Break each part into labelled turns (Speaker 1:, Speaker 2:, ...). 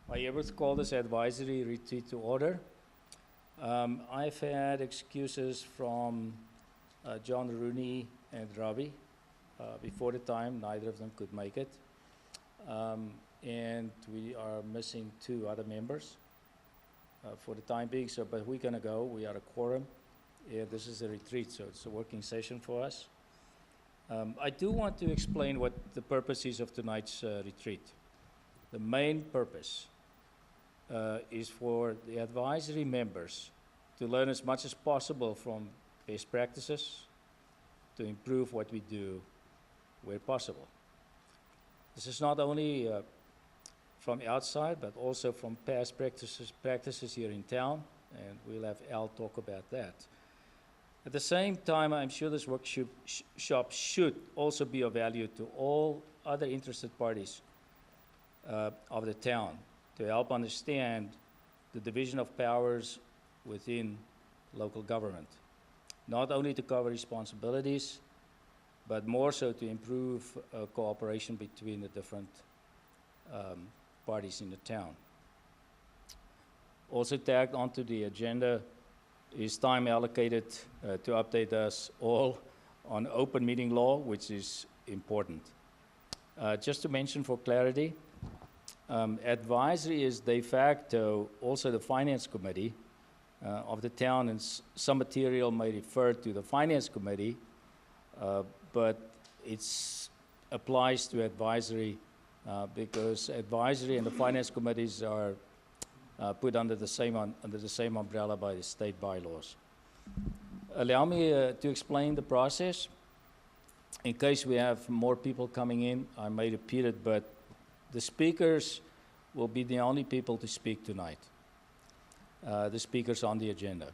Speaker 1: I hereby call this advisory retreat to order. I've had excuses from John Rooney and Ravi before the time. Neither of them could make it. And we are missing 2 other members for the time being. So, but we're going to go. We are a quorum. Yeah, this is a retreat, so it's a working session for us. I do want to explain what the purpose is of tonight's retreat. The main purpose is for the advisory members to learn as much as possible from best practices to improve what we do where possible. This is not only from outside, but also from past practices here in town, and we'll have Al talk about that. At the same time, I'm sure this workshop should also be of value to all other interested parties of the town to help understand the division of powers within local government, not only to cover responsibilities, but more so to improve cooperation between the different parties in the town. Also tagged onto the agenda is time allocated to update us all on open meeting law, which is important. Just to mention for clarity, advisory is de facto also the finance committee of the town, and some material may refer to the finance committee, but it applies to advisory because advisory and the finance committees are put under the same umbrella by the state bylaws. Allow me to explain the process. In case we have more people coming in, I may repeat it, but the speakers will be the only people to speak tonight. The speakers on the agenda.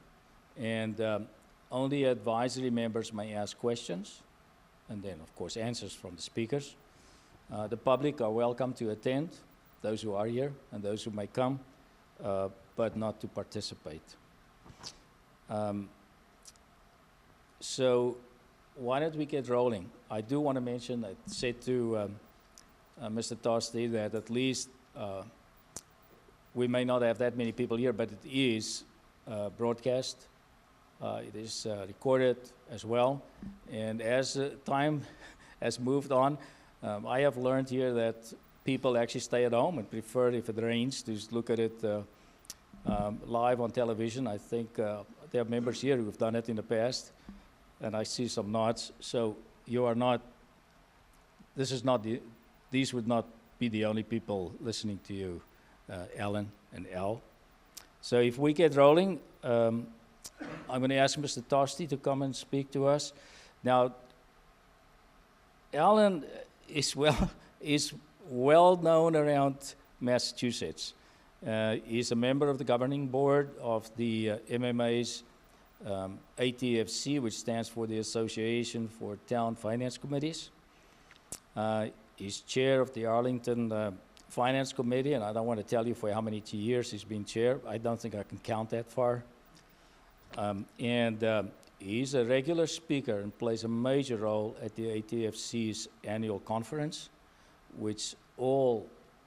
Speaker 1: And only advisory members may ask questions, and then, of course, answers from the speakers. The public are welcome to attend, those who are here and those who may come, but not to participate. So why don't we get rolling? I do want to mention, I said to Mr. Tosti that at least we may not have that many people here, but it is broadcast. It is recorded as well. And as time has moved on, I have learned here that people actually stay at home and prefer, if it rains, to just look at it live on television. I think there are members here who have done it in the past, and I see some nods. So you are not, these would not be the only people listening to you, Alan and Al. So if we get rolling, I'm going to ask Mr. Tosti to come and speak to us. Now, Alan is well known around Massachusetts. He's a member of the governing board of the MMA's ATFC, which stands for the Association for Town Finance Committees. He's chair of the Arlington Finance Committee, and I don't want to tell you for how many years he's been chair. I don't think I can count that far. He's a regular speaker and plays a major role at the ATFC's annual conference, which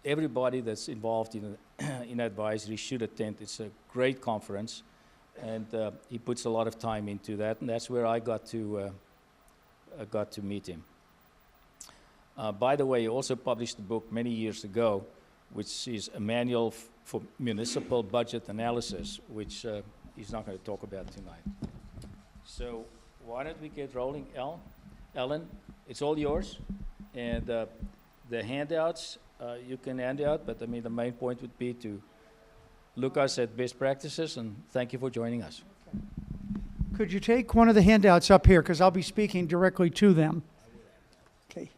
Speaker 1: everybody that's involved in advisory should attend. It's a great conference, and he puts a lot of time into that, and that's where I got to meet him. By the way, he also published a book many years ago, which is a manual for municipal budget analysis, which he's not going to talk about tonight. So why don't we get rolling, Ellen? It's all yours, and the handouts you can hand out, but I mean the main point would be to look us at best practices, and thank you for joining us.
Speaker 2: Okay. Could you take one of the handouts up here, because I'll be speaking directly to them. Okay.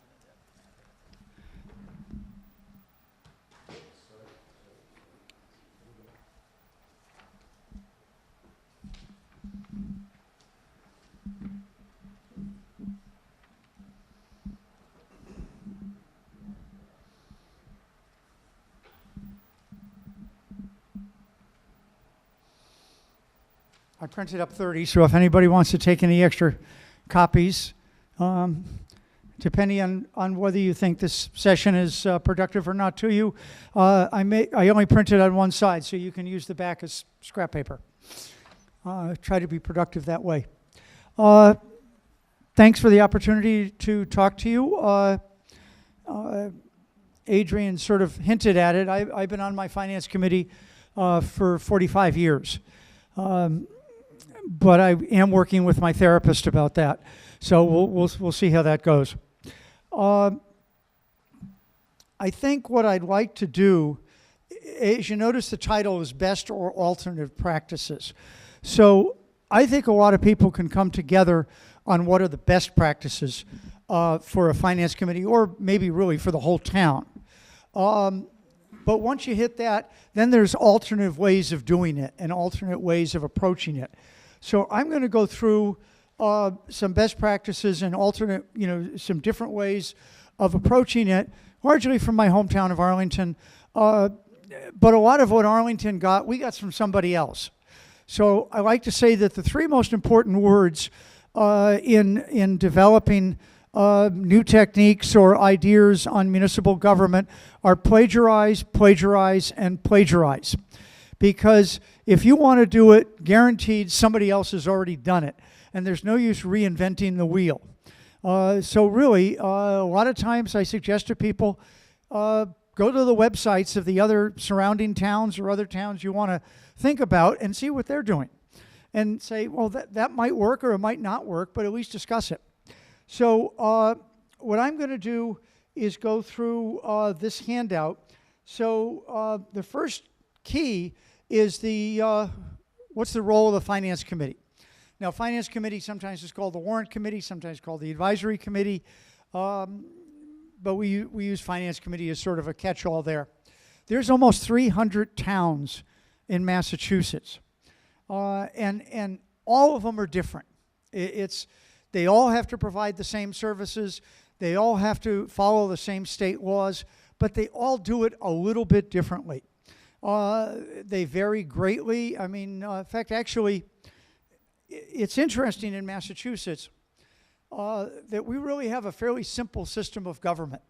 Speaker 2: I printed up 30, so if anybody wants to take any extra copies, depending on whether you think this session is productive or not to you. I only printed on one side, so you can use the back as scrap paper. Try to be productive that way. Thanks for the opportunity to talk to you. Adrian sort of hinted at it. I've been on my finance committee for 45 years. But I am working with my therapist about that. So we'll see how that goes. I think what I'd like to do, as you notice, the title is Best or Alternative Practices. So I think a lot of people can come together on what are the best practices for a finance committee, or maybe really for the whole town. But once you hit that, then there's alternative ways of doing it and alternate ways of approaching it. So I'm going to go through some best practices and alternate, some different ways of approaching it, largely from my hometown of Arlington. But a lot of what Arlington got, we got from somebody else. So I like to say that the three most important words in developing new techniques or ideas on municipal government are plagiarize, plagiarize, and plagiarize. Because if you want to do it, guaranteed somebody else has already done it, and there's no use reinventing the wheel. So really, a lot of times I suggest to people, go to the websites of the other surrounding towns or other towns you want to think about and see what they're doing. And say, well, that might work or it might not work, but at least discuss it. So what I'm going to do is go through this handout. So the first key is what's the role of the Finance Committee? Now, Finance Committee sometimes is called the Warrant Committee, sometimes called the Advisory Committee, but we use Finance Committee as sort of a catch-all there. There's almost 300 towns in Massachusetts, and all of them are different. They all have to provide the same services, they all have to follow the same state laws, but they all do it a little bit differently. They vary greatly. I mean, in fact, actually, it's interesting in Massachusetts that we really have a fairly simple system of government.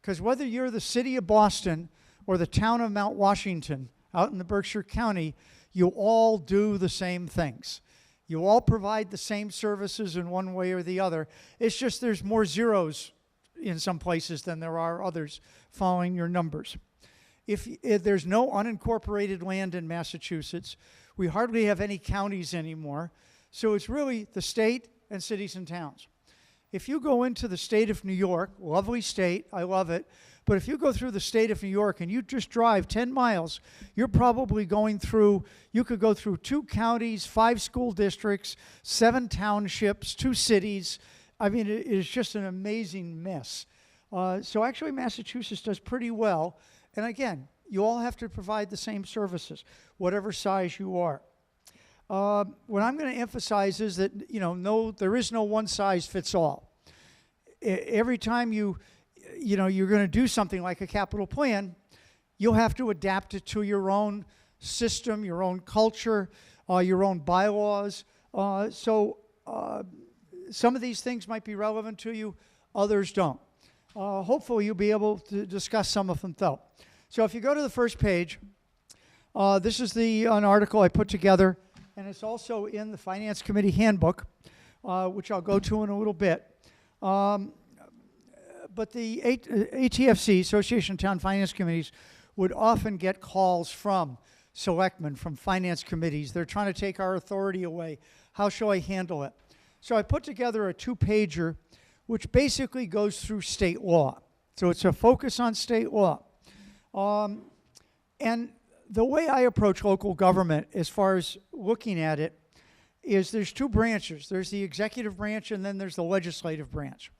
Speaker 2: Because whether you're the city of Boston or the town of Mount Washington out in the Berkshire County, you all do the same things. You all provide the same services in one way or the other. It's just there's more zeros in some places than there are others following your numbers. If there's no unincorporated land in Massachusetts, we hardly have any counties anymore. So it's really the state and cities and towns. If you go into the state of New York, lovely state, I love it, but if you go through the state of New York and you just drive 10 miles, you're probably you could go through 2 counties, 5 school districts, 7 townships, 2 cities. I mean, it is just an amazing mess. So actually Massachusetts does pretty well. And again, you all have to provide the same services, whatever size you are. What I'm going to emphasize is that, there is no one size fits all. Every time you're going to do something like a capital plan, you'll have to adapt it to your own system, your own culture, your own bylaws. So some of these things might be relevant to you, others don't. Hopefully you'll be able to discuss some of them though. So if you go to the first page, this is an article I put together, and it's also in the Finance Committee Handbook, which I'll go to in a little bit. But the ATFC, Association of Town Finance Committees, would often get calls from selectmen, from finance committees. They're trying to take our authority away. How shall I handle it? So I put together a 2-pager, which basically goes through state law. So it's a focus on state law. And the way I approach local government, as far as looking at it, is there's 2 branches. There's the executive branch, and then there's the legislative branch.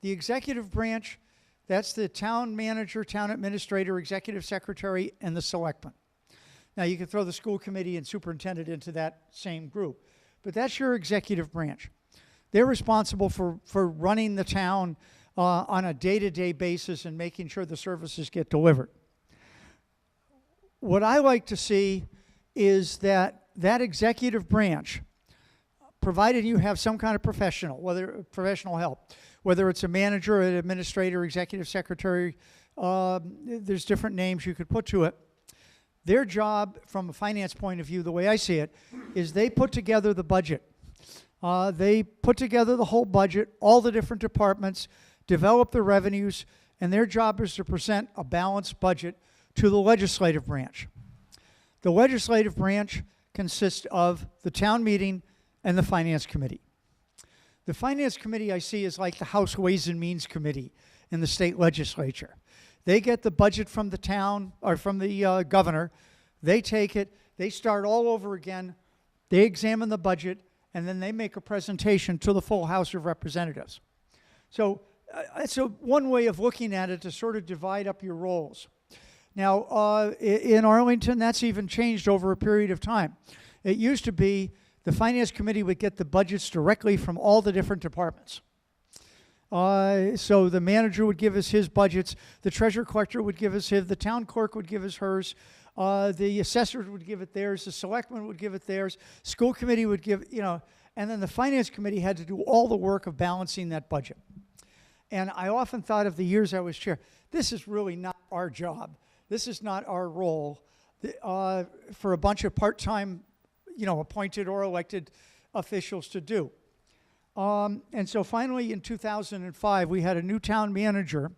Speaker 2: The executive branch, that's the town manager, town administrator, executive secretary, and the selectman. Now, you can throw the school committee and superintendent into that same group, but that's your executive branch. They're responsible for running the town on a day-to-day basis and making sure the services get delivered. What I like to see is that executive branch provided you have some kind of professional help, whether it's a manager, an administrator, executive secretary, there's different names you could put to it. Their job, from a finance point of view, the way I see it, is they put together the budget. They put together the whole budget, all the different departments, develop the revenues, and their job is to present a balanced budget to the legislative branch. The legislative branch consists of the town meeting and the finance committee. The finance committee I see is like the House Ways and Means Committee in the state legislature. They get the budget from the town, or from the governor. They take it, they start all over again, they examine the budget, and then they make a presentation to the full House of Representatives. So it's one way of looking at it, to sort of divide up your roles. Now, in Arlington, that's even changed over a period of time. It used to be the Finance Committee would get the budgets directly from all the different departments. So the manager would give us his budgets, the treasurer collector would give us his, the town clerk would give us hers, the assessors would give it theirs, the selectmen would give it theirs, school committee would give, and then the finance committee had to do all the work of balancing that budget. And I often thought of the years I was chair, this is really not our job. This is not our role for a bunch of part-time, appointed or elected officials to do. And so finally in 2005, we had a new town manager,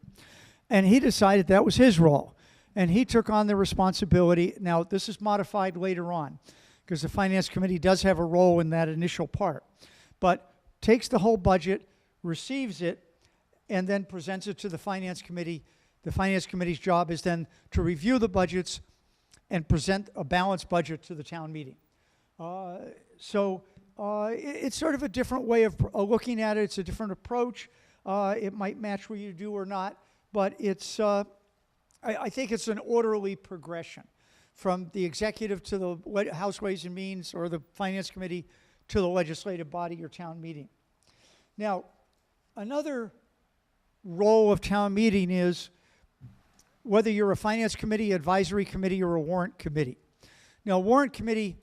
Speaker 2: and he decided that was his role. And he took on the responsibility. Now, this is modified later on, because the Finance Committee does have a role in that initial part. But takes the whole budget, receives it, and then presents it to the Finance Committee. The Finance Committee's job is then to review the budgets and present a balanced budget to the town meeting. It's sort of a different way of looking at it. It's a different approach. It might match what you do or not, but it's, I think it's an orderly progression from the executive to the House Ways and Means, or the Finance Committee, to the legislative body or town meeting. Now, another role of town meeting is whether you're a Finance Committee, Advisory Committee, or a Warrant Committee. Now, Warrant Committee,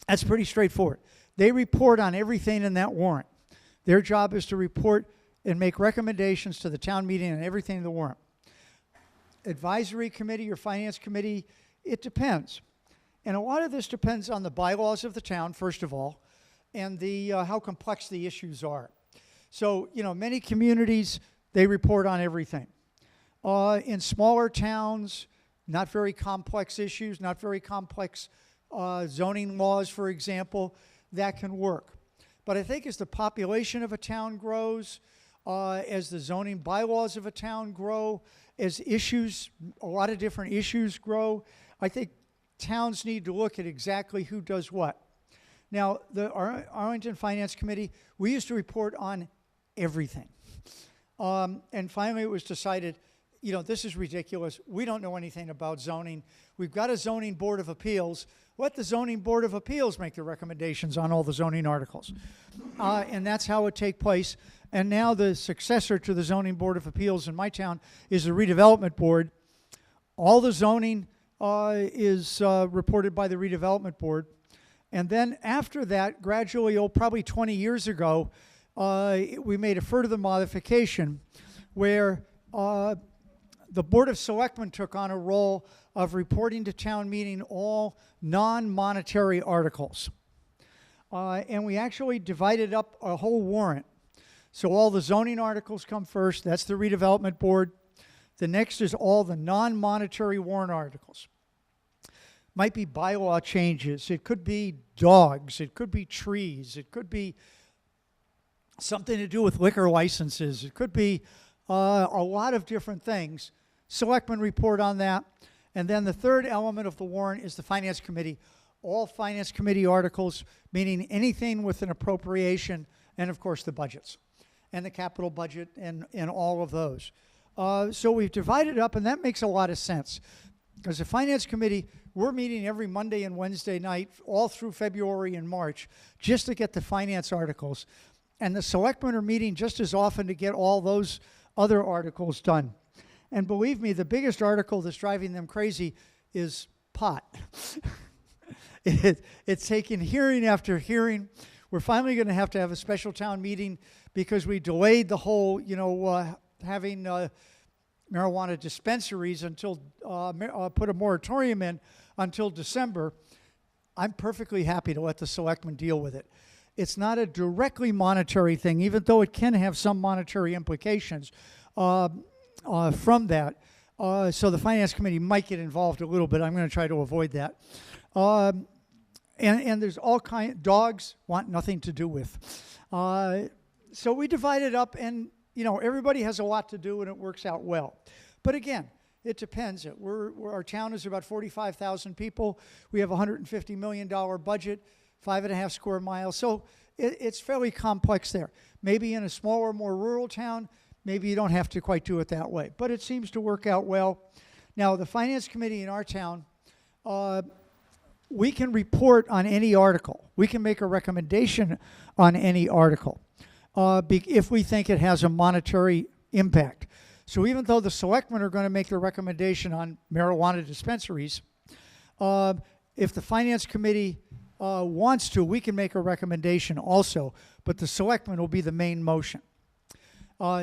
Speaker 2: that's pretty straightforward. They report on everything in that warrant. Their job is to report and make recommendations to the town meeting on everything in the warrant. Advisory Committee or Finance Committee, it depends. And a lot of this depends on the bylaws of the town, first of all, and how complex the issues are. So, many communities, they report on everything. In smaller towns, not very complex issues, not very complex zoning laws, for example, that can work. But I think as the population of a town grows, as the zoning bylaws of a town grow, as a lot of different issues grow, I think towns need to look at exactly who does what. Now, the Arlington Finance Committee, we used to report on everything. And finally it was decided, this is ridiculous. We don't know anything about zoning. We've got a zoning board of appeals. Let the zoning board of appeals make the recommendations on all the zoning articles. And that's how it take place. And now the successor to the zoning board of appeals in my town is the redevelopment board. All the zoning is reported by the redevelopment board. And then after that, gradually, probably 20 years ago, we made a further modification where the Board of Selectmen took on a role of reporting to town meeting all non-monetary articles. And we actually divided up a whole warrant. So all the zoning articles come first. That's the redevelopment board. The next is all the non-monetary warrant articles. Might be bylaw changes. It could be dogs. It could be trees. It could be something to do with liquor licenses. It could be a lot of different things. Selectmen report on that. And then the third element of the warrant is the Finance Committee. All Finance Committee articles, meaning anything with an appropriation, and of course the budgets, and the capital budget, and all of those. So we've divided up, and that makes a lot of sense. Because the Finance Committee, we're meeting every Monday and Wednesday night, all through February and March, just to get the finance articles. And the selectmen are meeting just as often to get all those other articles done. And believe me, the biggest article that's driving them crazy is pot. It's taken hearing after hearing. We're finally going to have a special town meeting because we delayed the whole, having marijuana dispensaries until, put a moratorium in until December. I'm perfectly happy to let the selectmen deal with it. It's not a directly monetary thing, even though it can have some monetary implications from that. So the Finance Committee might get involved a little bit. I'm going to try to avoid that. And there's all dogs want nothing to do with. So we divide it up, and everybody has a lot to do, and it works out well. But again, it depends. Our town is about 45,000 people. We have a $150 million budget, 5.5 square miles. So it's fairly complex there. Maybe in a smaller, more rural town, maybe you don't have to quite do it that way. But it seems to work out well. Now, the Finance Committee in our town, we can report on any article. We can make a recommendation on any article if we think it has a monetary impact. So even though the selectmen are going to make the recommendation on marijuana dispensaries, if the Finance Committee wants to, we can make a recommendation also, but the selectmen will be the main motion.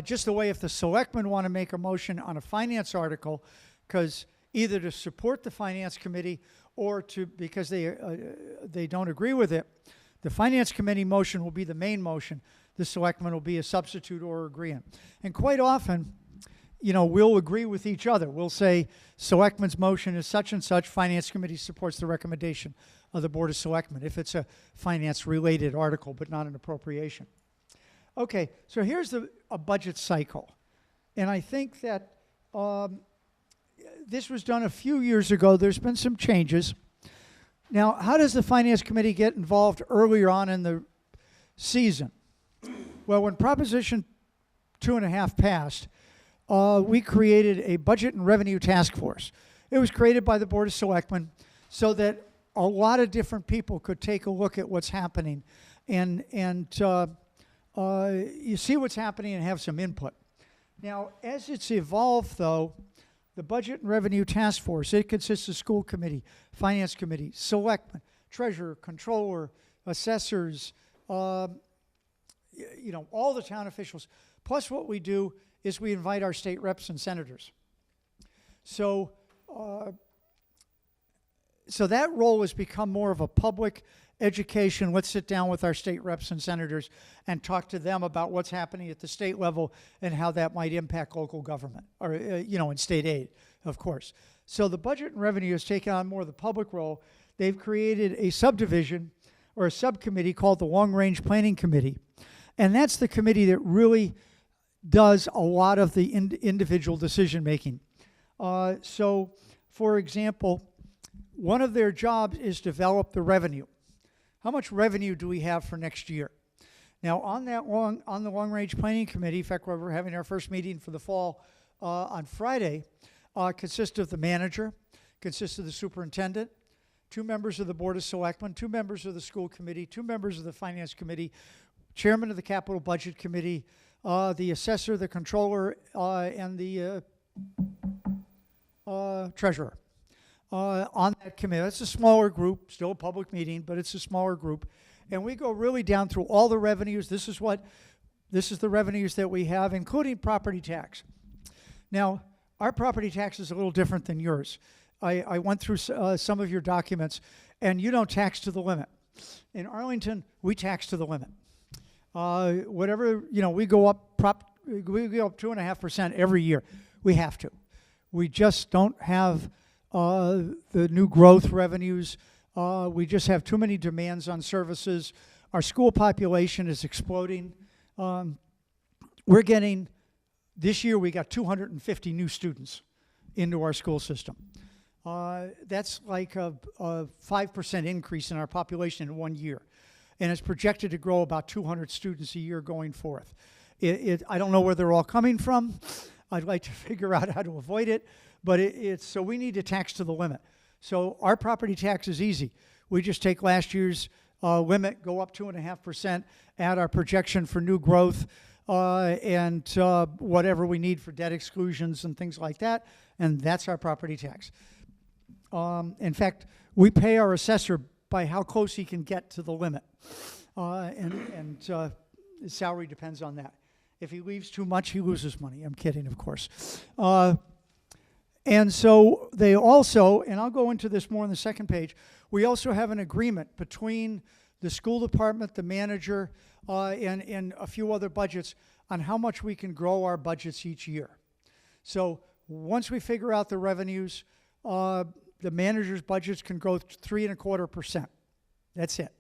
Speaker 2: Just the way if the selectmen want to make a motion on a finance article, because either to support the Finance Committee or because they don't agree with it, the Finance Committee motion will be the main motion. The selectmen will be a substitute or agreeing. And quite often, we'll agree with each other. We'll say, selectmen's motion is such and such, Finance Committee supports the recommendation of the Board of Selectmen, if it's a finance-related article, but not an appropriation. Okay, so here's a budget cycle. And I think that this was done a few years ago. There's been some changes. Now, how does the Finance Committee get involved earlier on in the season? Well, when Proposition 2.5 passed, we created a Budget and Revenue Task Force. It was created by the Board of Selectmen so that a lot of different people could take a look at what's happening and you see what's happening and have some input. Now, as it's evolved, though, the Budget and Revenue Task Force, it consists of school committee, Finance Committee, selectmen, treasurer, controller, assessors, all the town officials. Plus what we do is we invite our state reps and senators. So that role has become more of a public education. Let's sit down with our state reps and senators and talk to them about what's happening at the state level and how that might impact local government, or, and state aid, of course. So the Budget and Revenue has taken on more of the public role. They've created a subdivision or a subcommittee called the Long Range Planning Committee. And that's the committee that really does a lot of the individual decision making. So, for example, one of their jobs is develop the revenue. How much revenue do we have for next year? Now, on the Long Range Planning Committee, in fact, we're having our first meeting for the fall on Friday, consists of the manager, consists of the superintendent, 2 members of the Board of Selectmen, 2 members of the school committee, 2 members of the Finance Committee, chairman of the Capital Budget Committee, the assessor, the controller, and the treasurer. On that committee. It's a smaller group, still a public meeting, but it's a smaller group. And we go really down through all the revenues. This is the revenues that we have, including property tax. Now, our property tax is a little different than yours. I went through some of your documents, and you don't tax to the limit. In Arlington, we tax to the limit. We go up 2.5% every year. We have to. We just don't have the new growth revenues. We just have too many demands on services. Our school population is exploding. This year we got 250 new students into our school system. That's like a 5% increase in our population in 1 year. And it's projected to grow about 200 students a year going forth. I don't know where they're all coming from. I'd like to figure out how to avoid it. But so we need to tax to the limit. So our property tax is easy. We just take last year's limit, go up 2.5%, add our projection for new growth, and whatever we need for debt exclusions and things like that, and that's our property tax. In fact, we pay our assessor by how close he can get to the limit. and his salary depends on that. If he leaves too much, he loses money. I'm kidding, of course. And so they also, and I'll go into this more on the second page, we also have an agreement between the school department, the manager, and a few other budgets on how much we can grow our budgets each year. So once we figure out the revenues, the manager's budgets can grow 3.25%. That's it.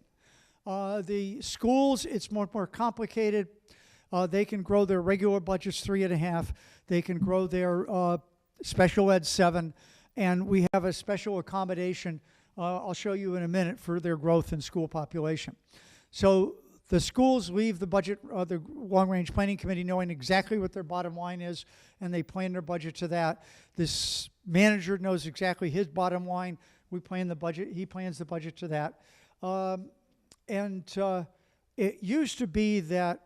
Speaker 2: The schools, it's more complicated. They can grow their regular budgets 3.5%. They can grow their special ed 7%, and we have a special accommodation I'll show you in a minute for their growth in school population. So the schools leave the budget, the long-range planning committee knowing exactly what their bottom line is, and they plan their budget to that. This manager knows exactly his bottom line. We plan the budget. He plans the budget to that. It used to be that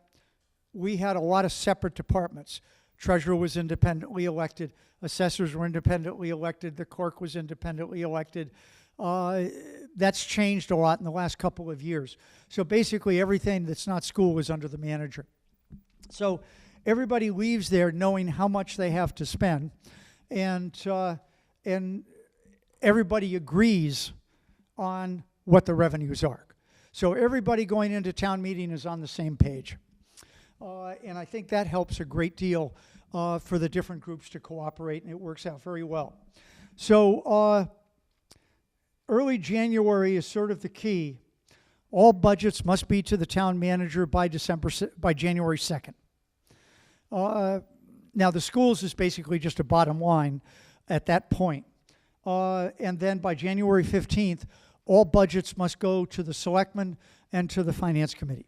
Speaker 2: we had a lot of separate departments. Treasurer was independently elected. Assessors were independently elected. The clerk was independently elected. That's changed a lot in the last couple of years. So basically everything that's not school is under the manager. So everybody leaves there knowing how much they have to spend, and everybody agrees on what the revenues are. So everybody going into town meeting is on the same page. And I think that helps a great deal for the different groups to cooperate, and it works out very well. So early January is sort of the key. All budgets must be to the town manager by January 2nd. Now the schools is basically just a bottom line at that point. And then by January 15th, all budgets must go to the selectmen and to the finance committee.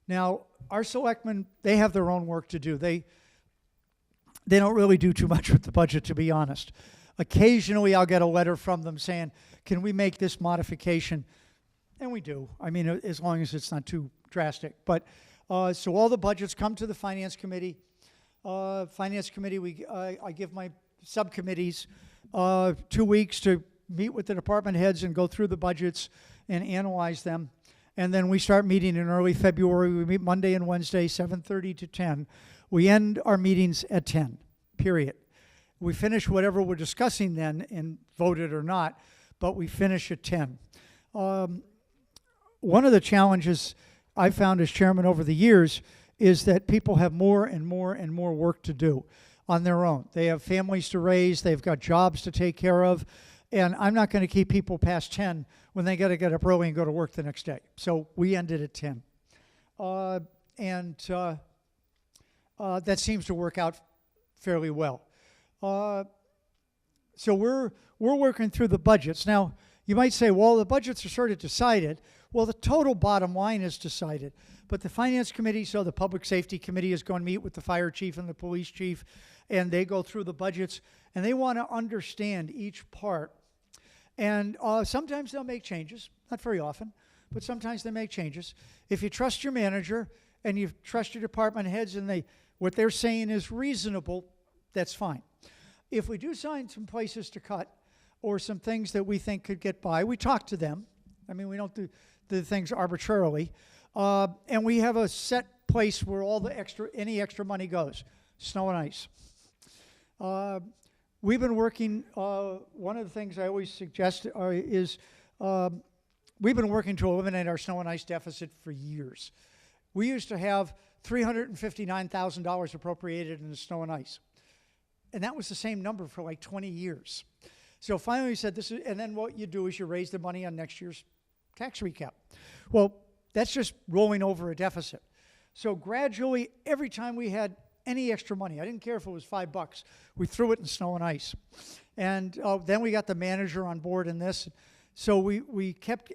Speaker 2: Now, our selectmen, they have their own work to do. They don't really do too much with the budget, to be honest. Occasionally, I'll get a letter from them saying, can we make this modification? And we do. I mean, as long as it's not too drastic. But so all the budgets come to the finance committee. Finance committee, I give my subcommittees 2 weeks to meet with the department heads and go through the budgets and analyze them. And then we start meeting in early February. We meet Monday and Wednesday, 7:30 to 10. We end our meetings at 10, period. We finish whatever we're discussing then, and vote it or not, but we finish at 10. One of the challenges I've found as chairman over the years is that people have more and more and more work to do on their own. They have families to raise, they've got jobs to take care of, and I'm not going to keep people past 10 when they got to get up early and go to work the next day. So we ended at 10. That seems to work out fairly well. So we're working through the budgets. Now, you might say, well, the budgets are sort of decided. Well, the total bottom line is decided. But the finance committee, so the public safety committee is going to meet with the fire chief and the police chief, and they go through the budgets, and they want to understand each part. And sometimes they'll make changes, not very often, but sometimes they make changes. If you trust your manager and you trust your department heads and what they're saying is reasonable, that's fine. If we do find some places to cut or some things that we think could get by, we talk to them. I mean, we don't do the things arbitrarily. And we have a set place where any extra money goes, snow and ice. We've been working, one of the things I always suggest is we've been working to eliminate our snow and ice deficit for years. We used to have $359,000 appropriated in the snow and ice. And that was the same number for like 20 years. So finally we said and then what you do is you raise the money on next year's tax recap. Well, that's just rolling over a deficit. So gradually, every time we had any extra money, I didn't care if it was $5, we threw it in snow and ice. And then we got the manager on board in this. So we kept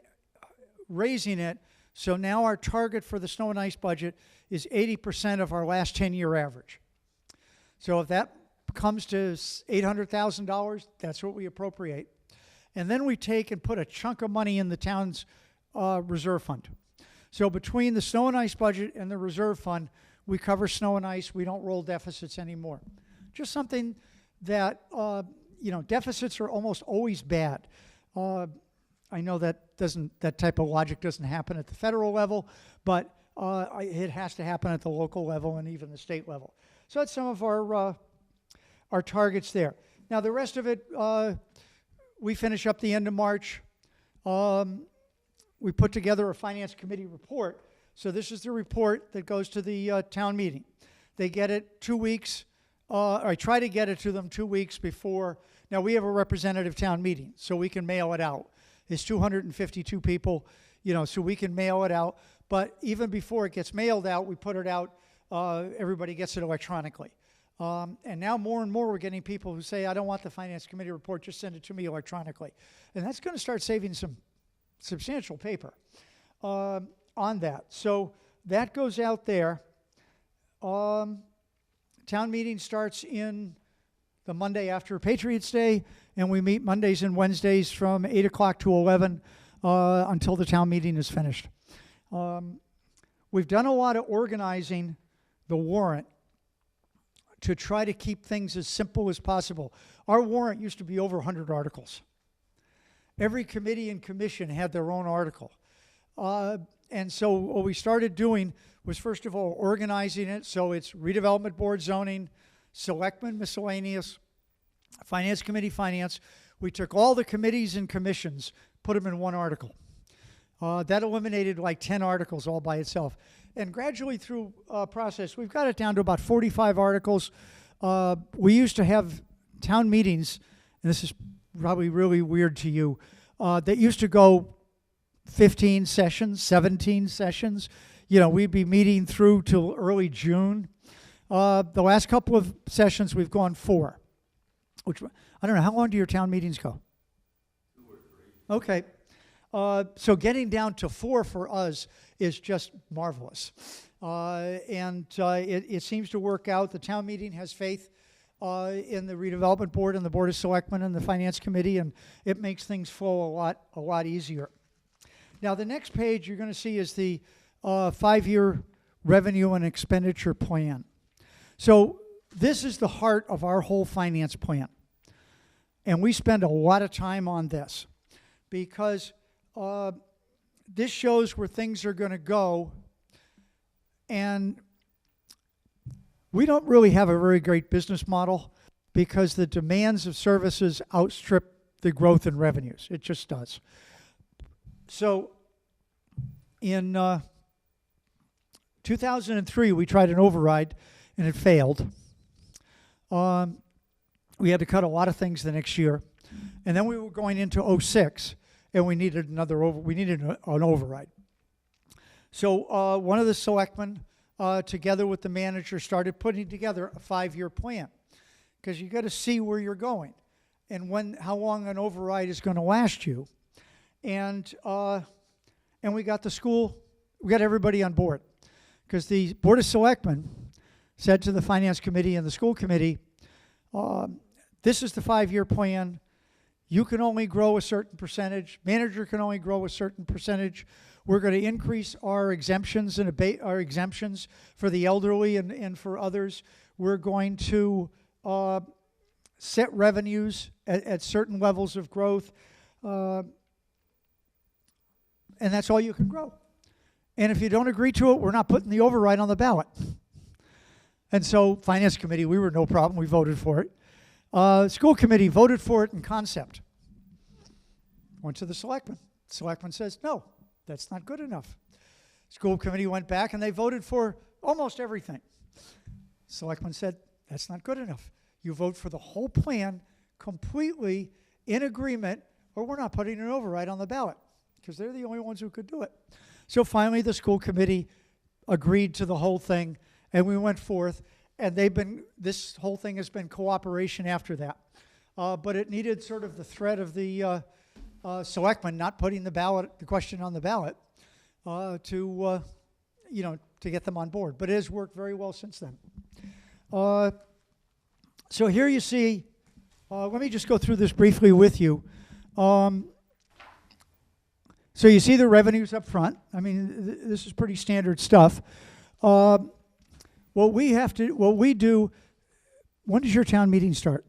Speaker 2: raising it. So now our target for the snow and ice budget is 80% of our last 10-year average. So if that comes to $800,000, that's what we appropriate. And then we take and put a chunk of money in the town's reserve fund. So between the snow and ice budget and the reserve fund, we cover snow and ice. We don't roll deficits anymore. Just something that, deficits are almost always bad. I know that type of logic doesn't happen at the federal level, but it has to happen at the local level and even the state level. So that's some of our targets there. Now the rest of it, we finish up the end of March. We put together a finance committee report. So this is the report that goes to the town meeting. They get it 2 weeks, I try to get it to them 2 weeks before. Now we have a representative town meeting, so we can mail it out. It's 252 people, so we can mail it out. But even before it gets mailed out, we put it out, everybody gets it electronically. And now more and more we're getting people who say, I don't want the finance committee report, just send it to me electronically. And that's going to start saving some substantial paper on that. So that goes out there. Town meeting starts in the Monday after Patriots Day, and we meet Mondays and Wednesdays from 8 o'clock to 11 until the town meeting is finished. We've done a lot of organizing the warrant to try to keep things as simple as possible. Our warrant used to be over 100 articles. Every committee and commission had their own article. And so what we started doing was, first of all, organizing it so it's redevelopment board zoning, selectmen miscellaneous, finance committee finance. We took all the committees and commissions, put them in one article. That eliminated like 10 articles all by itself. And gradually through process, we've got it down to about 45 articles. We used to have town meetings, and this is probably really weird to you, that used to go 15 sessions, 17 sessions. We'd be meeting through till early June. The last couple of sessions, we've gone 4. Which, I don't know, how long do your town meetings go?
Speaker 3: 2 or 3.
Speaker 2: Okay. So getting down to 4 for us is just marvelous. It seems to work out. The town meeting has faith in the redevelopment board and the board of selectmen and the finance committee, and it makes things flow a lot easier. Now the next page you're going to see is the 5-year revenue and expenditure plan. So this is the heart of our whole finance plan. And we spend a lot of time on this because this shows where things are going to go. And we don't really have a very great business model because the demands of services outstrip the growth in revenues. It just does. So in 2003, we tried an override and it failed. We had to cut a lot of things the next year. And then we were going into 2006 and we needed an override. So one of the selectmen, together with the manager, started putting together a 5-year plan because you got to see where you're going and how long an override is going to last you. And we got everybody on board because the Board of Selectmen said to the Finance Committee and the School Committee, this is the 5-year plan. You can only grow a certain percentage. Manager can only grow a certain percentage. We're going to increase our exemptions and abate our exemptions for the elderly and for others. We're going to set revenues at certain levels of growth. And that's all you can grow. And if you don't agree to it, we're not putting the override on the ballot. And so Finance Committee, we were no problem. We voted for it. School Committee voted for it in concept. Went to the Selectmen. Selectmen says, no, that's not good enough. School Committee went back and they voted for almost everything. Selectmen said, that's not good enough. You vote for the whole plan completely in agreement or we're not putting an override on the ballot because they're the only ones who could do it. So finally the School Committee agreed to the whole thing and we went forth. And this whole thing has been cooperation after that. But it needed sort of the threat of the selectmen not putting the question on the ballot to get them on board. But it has worked very well since then. So here you see, let me just go through this briefly with you. So you see the revenues up front. I mean, this is pretty standard stuff. What we do, when does your town meeting start?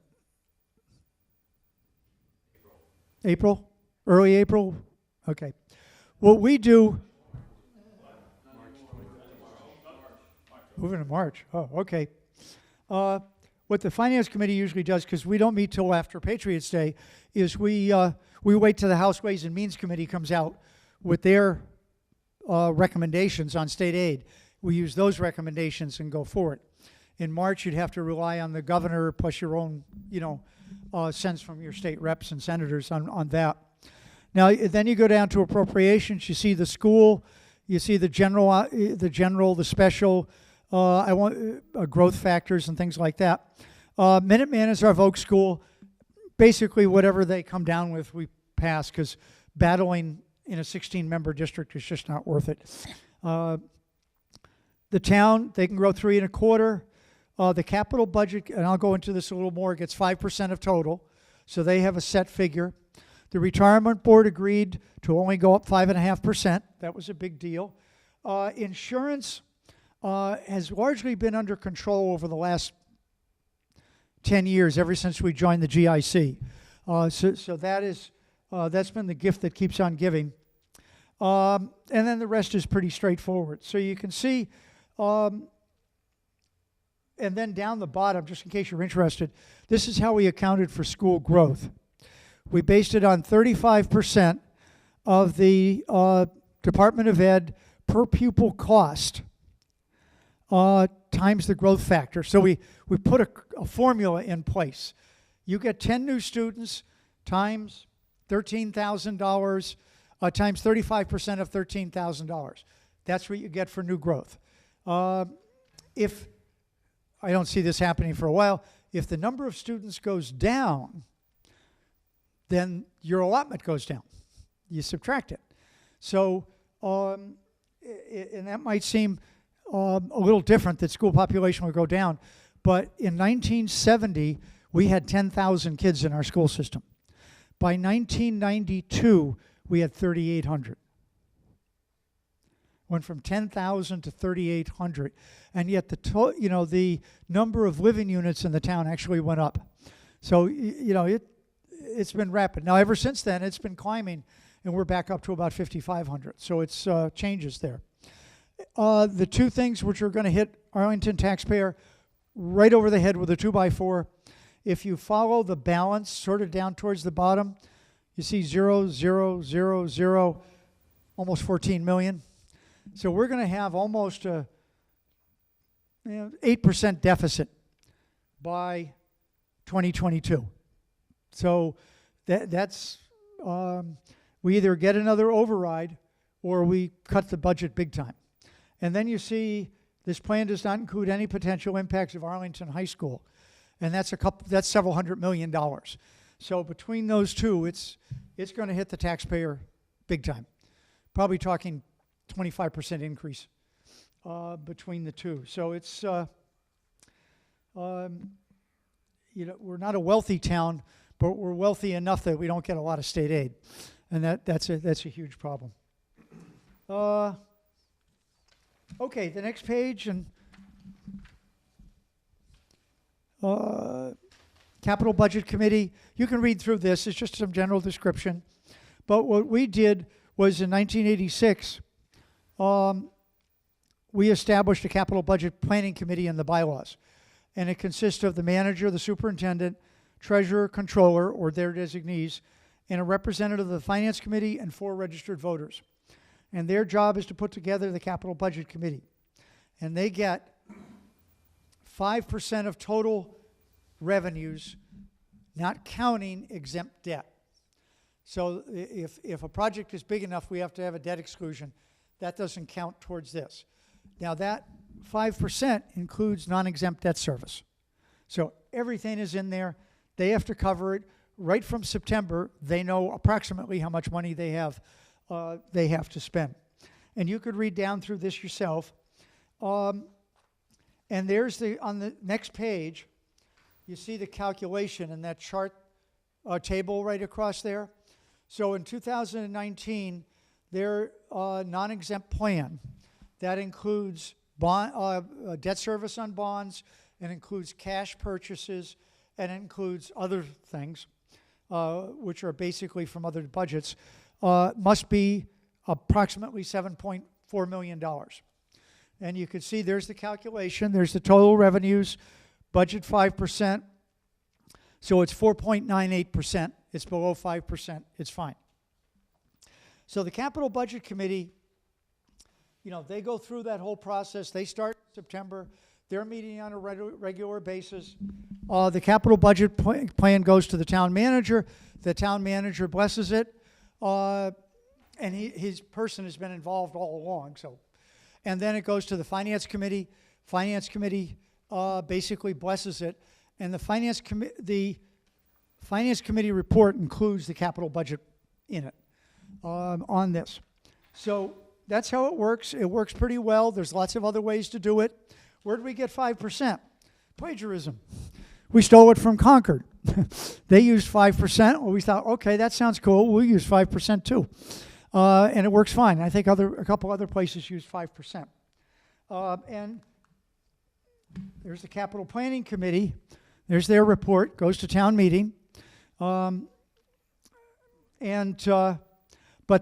Speaker 2: April? Early April? Okay. What we do... Moving to March. Oh, okay. What the Finance Committee usually does, because we don't meet till after Patriots Day, is we wait till the House Ways and Means Committee comes out with their recommendations on state aid. We use those recommendations and go forward. In March, you'd have to rely on the governor plus your own, sense from your state reps and senators on that. Now, then you go down to appropriations. You see the school, you see the general, the special, growth factors and things like that. Minuteman is our voc school. Basically, whatever they come down with, we pass, because battling in a 16-member district is just not worth it. The town, they can grow 3 1/4. The capital budget, and I'll go into this a little more, gets 5% of total, so they have a set figure. The retirement board agreed to only go up 5.5%. That was a big deal. Insurance has largely been under control over the last 10 years, ever since we joined the GIC. So that's been the gift that keeps on giving. And then the rest is pretty straightforward. So you can see, and then down the bottom, just in case you're interested, this is how we accounted for school growth. We based it on 35% of the Department of Ed per pupil cost times the growth factor. So we put a formula in place. You get 10 new students times $13,000 times 35% of $13,000. That's what you get for new growth. If I don't see this happening for a while, if the number of students goes down, then your allotment goes down. You subtract it. So, and that might seem a little different, that school population would go down, but in 1970, we had 10,000 kids in our school system. By 1992, we had 3,800. Went from 10,000 to 3,800, and yet the number of living units in the town actually went up. So it's been rapid. Now ever since then, it's been climbing, and we're back up to about 5,500. So it's changes there. The two things which are going to hit Arlington taxpayer right over the head with a 2x4. If you follow the balance sort of down towards the bottom, you see 0, 0, 0, 0, almost 14 million. So we're going to have almost a 8% deficit by 2022. So that's we either get another override or we cut the budget big time. And then you see this plan does not include any potential impacts of Arlington High School, and that's several $100 million. So between those two, it's going to hit the taxpayer big time. Probably talking 25% increase between the two. So it's we're not a wealthy town, but we're wealthy enough that we don't get a lot of state aid, and that's a huge problem. Okay, the next page, and Capital Budget Committee. You can read through this. It's just some general description. But what we did was in 1986, we established a Capital Budget Planning Committee in the bylaws. And it consists of the manager, the superintendent, treasurer, controller, or their designees, and a representative of the Finance Committee and 4 registered voters. And their job is to put together the Capital Budget Committee. And they get 5% of total revenues, not counting exempt debt. So if a project is big enough, we have to have a debt exclusion. That doesn't count towards this. Now that 5% includes non-exempt debt service. So everything is in there. They have to cover it. Right from September, they know approximately how much money they have to spend. And you could read down through this yourself. And there's on the next page, you see the calculation in that chart table right across there. So in 2019, their non-exempt plan, that includes debt service on bonds, and includes cash purchases, and includes other things, which are basically from other budgets. must be approximately $7.4 million. And you can see there's the calculation. There's the total revenues, budget 5%. So it's 4.98%. It's below 5%. It's fine. So the Capital Budget Committee, they go through that whole process. They start in September. They're meeting on a regular basis. The capital budget plan goes to the town manager. The town manager blesses it. And his person has been involved all along. And then it goes to the Finance Committee. Finance Committee basically blesses it. And the Finance Committee report includes the capital budget in it on this. So that's how it works. It works pretty well. There's lots of other ways to do it. Where did we get 5%? Plagiarism. We stole it from Concord. They used 5%. Well, we thought, okay, that sounds cool. We'll use 5% too. And it works fine. I think a couple other places use 5%. And there's the Capital Planning Committee. There's their report. Goes to town meeting. But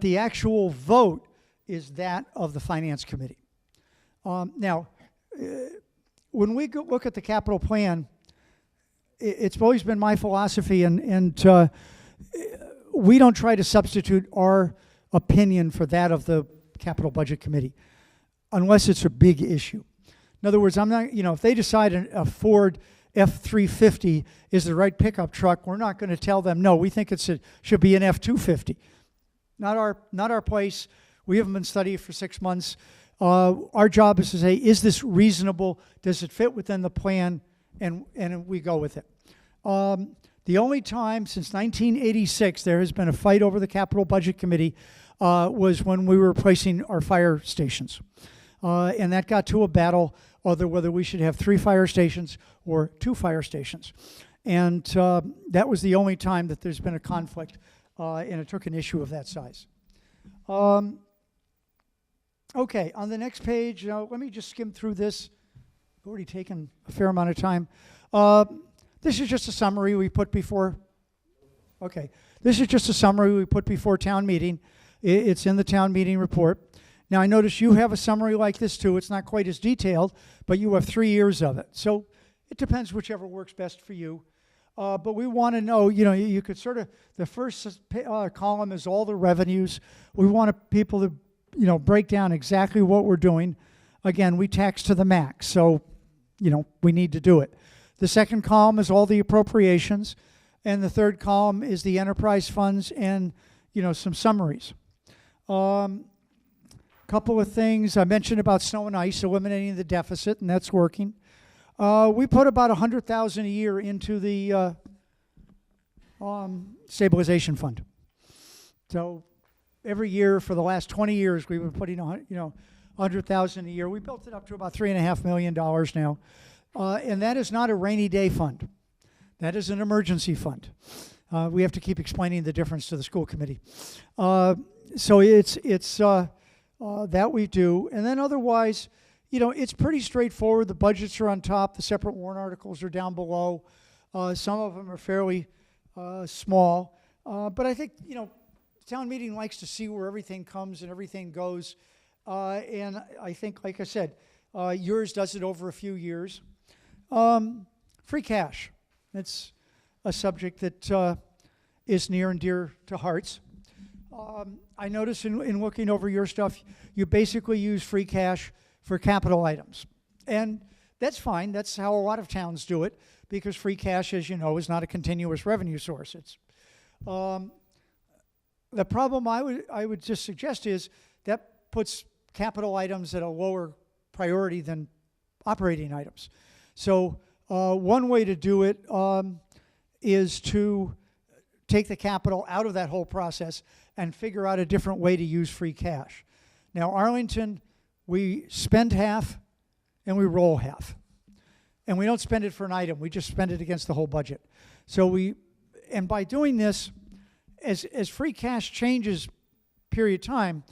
Speaker 2: the actual vote is that of the Finance Committee. Now, when we look at the capital plan, it's always been my philosophy, and we don't try to substitute our opinion for that of the Capital Budget Committee, unless it's a big issue. In other words, I'm not, if they decide a Ford F-350 is the right pickup truck, we're not going to tell them, no, we think it should be an F-250. Not our place. We haven't been studying it for 6 months. Our job is to say, is this reasonable? Does it fit within the plan? And we go with it. The only time since 1986 there has been a fight over the Capital Budget Committee was when we were replacing our fire stations. And that got to a battle over whether we should have 3 fire stations or 2 fire stations. And that was the only time that there's been a conflict, and it took an issue of that size. Okay, on the next page, let me just skim through this. I've already taken a fair amount of time. This is just a summary we put before. Okay, this is just a summary we put before town meeting. It's in the town meeting report. Now, I notice you have a summary like this too. It's not quite as detailed, but you have 3 years of it. So it depends whichever works best for you. But we want to know, you could sort of, the first column is all the revenues. We want people to, break down exactly what we're doing. Again, we tax to the max, so, we need to do it. The second column is all the appropriations, and the third column is the enterprise funds and, some summaries. Couple of things I mentioned about snow and ice, eliminating the deficit, and that's working. We put about $100,000 a year into the stabilization fund. So every year for the last 20 years, we've been putting $100,000 a year. We built it up to about $3.5 million now, and that is not a rainy day fund. That is an emergency fund. We have to keep explaining the difference to the school committee. So it's that we do, and then otherwise, it's pretty straightforward. The budgets are on top. The separate warrant articles are down below. Some of them are fairly small. But I think, the town meeting likes to see where everything comes and everything goes. And I think, like I said, yours does it over a few years. Free cash. It's a subject that is near and dear to hearts. I notice in looking over your stuff, you basically use free cash for capital items. And that's fine. That's how a lot of towns do it, because free cash, as you know, is not a continuous revenue source. It's the problem I would just suggest is that puts capital items at a lower priority than operating items. So one way to do it is to take the capital out of that whole process and figure out a different way to use free cash. Now, Arlington, we spend half and we roll half. And we don't spend it for an item, we just spend it against the whole budget. So and by doing this, as free cash changes period of time,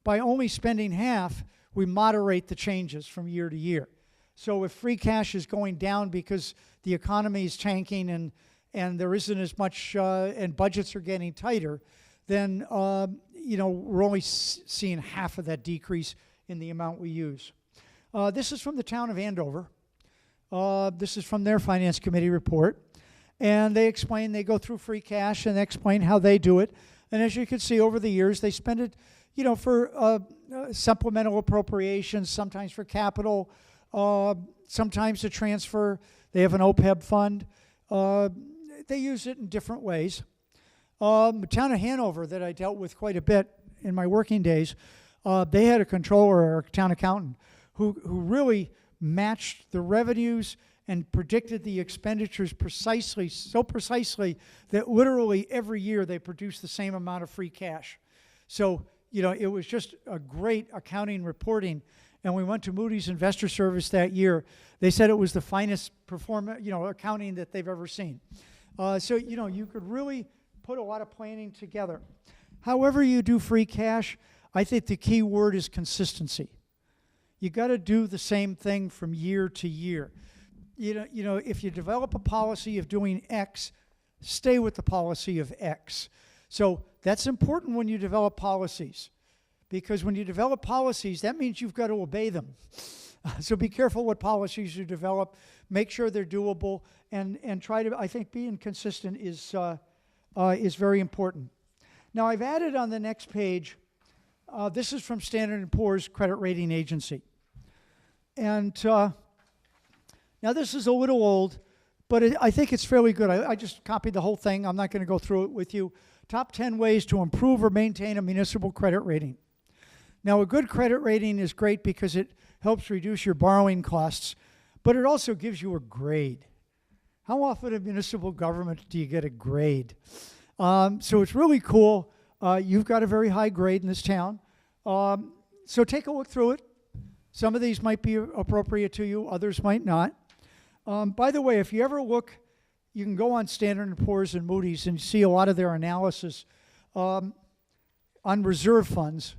Speaker 2: by only spending half, we moderate the changes from year to year. So if free cash is going down because the economy is tanking and there isn't as much, and budgets are getting tighter, then we're only seeing half of that decrease in the amount we use. This is from the town of Andover. This is from their finance committee report. And they go through free cash and they explain how they do it. And as you can see, over the years, they spend it, for supplemental appropriations, sometimes for capital, sometimes to transfer. They have an OPEB fund. They use it in different ways. The town of Hanover that I dealt with quite a bit in my working days, they had a controller or a town accountant who really matched the revenues and predicted the expenditures so precisely that literally every year they produced the same amount of free cash. So, it was just a great accounting reporting. And we went to Moody's Investor Service that year. They said it was the finest accounting that they've ever seen. So, you could really put a lot of planning together. However you do free cash, I think the key word is consistency. You got to do the same thing from year to year. If you develop a policy of doing X, stay with the policy of X. So that's important when you develop policies, because when you develop policies, that means you've got to obey them. So be careful what policies you develop. Make sure they're doable, and try to. I think being consistent is very important. Now I've added on the next page. This is from Standard & Poor's credit rating agency, and now this is a little old, but I think it's fairly good. I just copied the whole thing. I'm not going to go through it with you. Top 10 ways to improve or maintain a municipal credit rating. Now, a good credit rating is great because it helps reduce your borrowing costs, but it also gives you a grade. How often in municipal government do you get a grade? So it's really cool. You've got a very high grade in this town. So take a look through it. Some of these might be appropriate to you, others might not. By the way, if you ever look, you can go on Standard & Poor's and Moody's and see a lot of their analysis on reserve funds.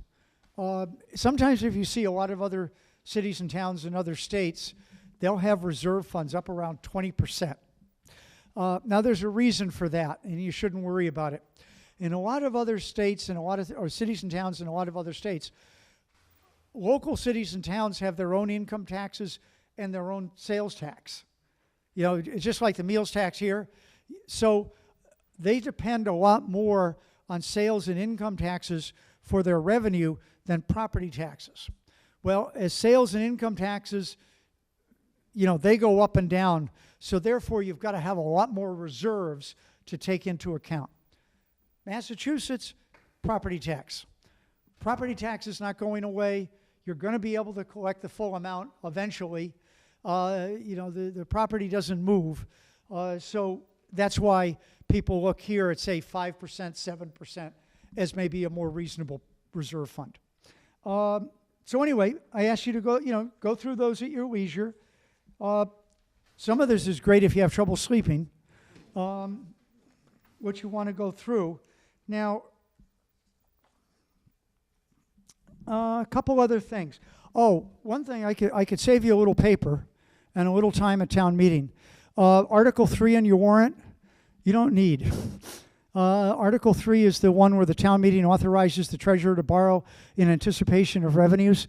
Speaker 2: Sometimes if you see a lot of other cities and towns in other states, they'll have reserve funds up around 20%. Now there's a reason for that, and you shouldn't worry about it. In a lot of other states and or cities and towns in a lot of other states, local cities and towns have their own income taxes and their own sales tax. It's just like the meals tax here. So they depend a lot more on sales and income taxes for their revenue than property taxes. Well, as sales and income taxes, they go up and down. So therefore, you've got to have a lot more reserves to take into account. Massachusetts, property tax. Property tax is not going away. You're going to be able to collect the full amount eventually. The property doesn't move. So that's why people look here at, say, 5%, 7% as maybe a more reasonable reserve fund. So anyway, I ask you to go through those at your leisure. Some of this is great if you have trouble sleeping, what you want to go through. Now, a couple other things. Oh, one thing, I could save you a little paper and a little time at town meeting. Article 3 on your warrant, you don't need. Article 3 is the one where the town meeting authorizes the treasurer to borrow in anticipation of revenues.